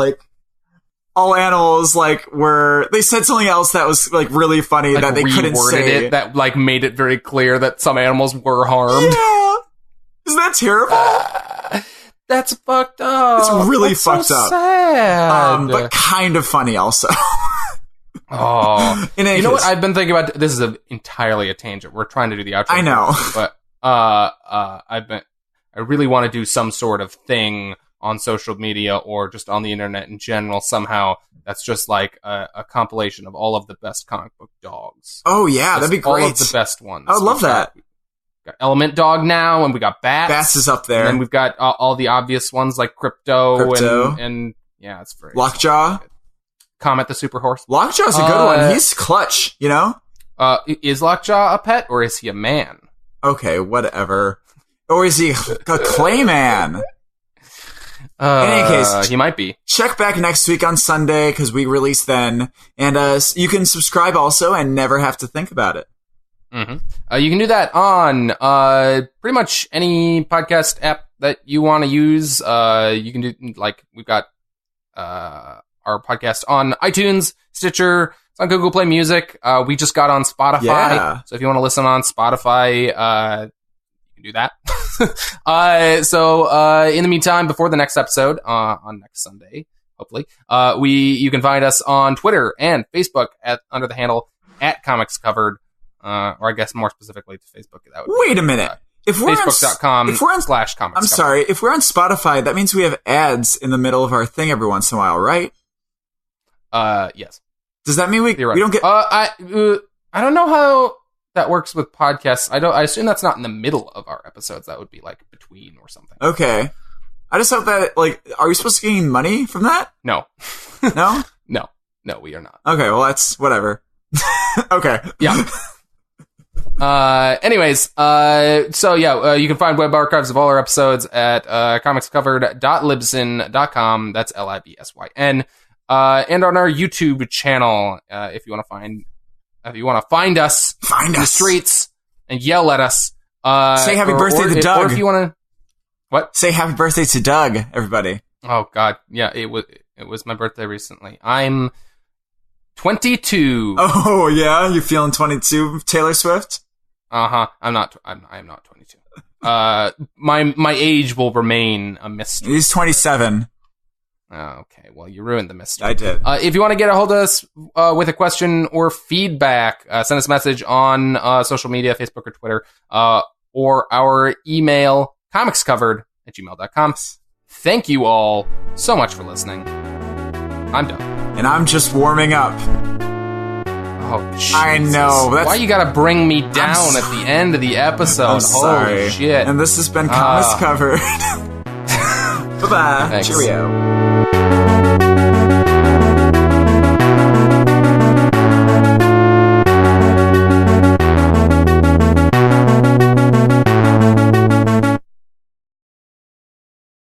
they said something else that was like really funny that they couldn't say. It, that like made it very clear that some animals were harmed. Yeah. Isn't that terrible? That's fucked up. It's really fucked up. Sad. But kind of funny also. Oh, you know what I've been thinking about? This is entirely a tangent. We're trying to do the outro. I know, but I really want to do some sort of thing on social media or just on the internet in general. Somehow that's just like a compilation of all of the best comic book dogs. Oh yeah, that'd be great. All of the best ones. I would love that. We got Element Dog now, and we got Bats. Bats is up there. And then we've got all the obvious ones like Crypto. And yeah, it's very Lockjaw. Comet the Super Horse. Lockjaw's a good one. He's clutch, you know? Is Lockjaw a pet, or is he a man? Okay, whatever. Or is he a Clayman? In any case, he might be. Check back next week on Sunday, because we release then. And you can subscribe also and never have to think about it. Mm-hmm. You can do that on pretty much any podcast app that you want to use. You can do, like, we've got our podcast on iTunes, Stitcher, it's on Google Play Music. We just got on Spotify. Yeah. So if you want to listen on Spotify, you can do that. So in the meantime, before the next episode, on next Sunday, hopefully, you can find us on Twitter and Facebook under the handle @ComicsCovered, or I guess more specifically to Facebook. That would Wait a minute. If we're Facebook.com/comics. I'm sorry. If we're on Spotify, that means we have ads in the middle of our thing every once in a while, right? Yes. Does that mean we don't get? I don't know how that works with podcasts. I assume that's not in the middle of our episodes. That would be like between or something. Okay. I just thought that, like, are we supposed to gain money from that? No. No? No, we are not. Okay, well, that's whatever. Okay. Yeah. Anyways, so yeah, you can find web archives of all our episodes at comicscovered.libsyn.com. That's LIBSYN. And on our YouTube channel, if you want to find us in the streets and yell at us, say happy birthday to Doug. Or if you want to, what? Say happy birthday to Doug, everybody. Oh God, yeah, it was my birthday recently. I'm 22. Oh yeah, you feeling 22, Taylor Swift? I am not 22. My age will remain a mystery. He's 27. Okay, well, you ruined the mystery. I did. If you want to get a hold of us with a question or feedback, send us a message on social media, Facebook or Twitter, or our email, comicscovered@gmail.com. Thank you all so much for listening. I'm Doug. And I'm just warming up. Oh, Jesus. I know. Why you gotta bring me down at the end of the episode? I'm sorry. Holy shit. And this has been Comics Covered. Bye-bye. Thanks. Cheerio.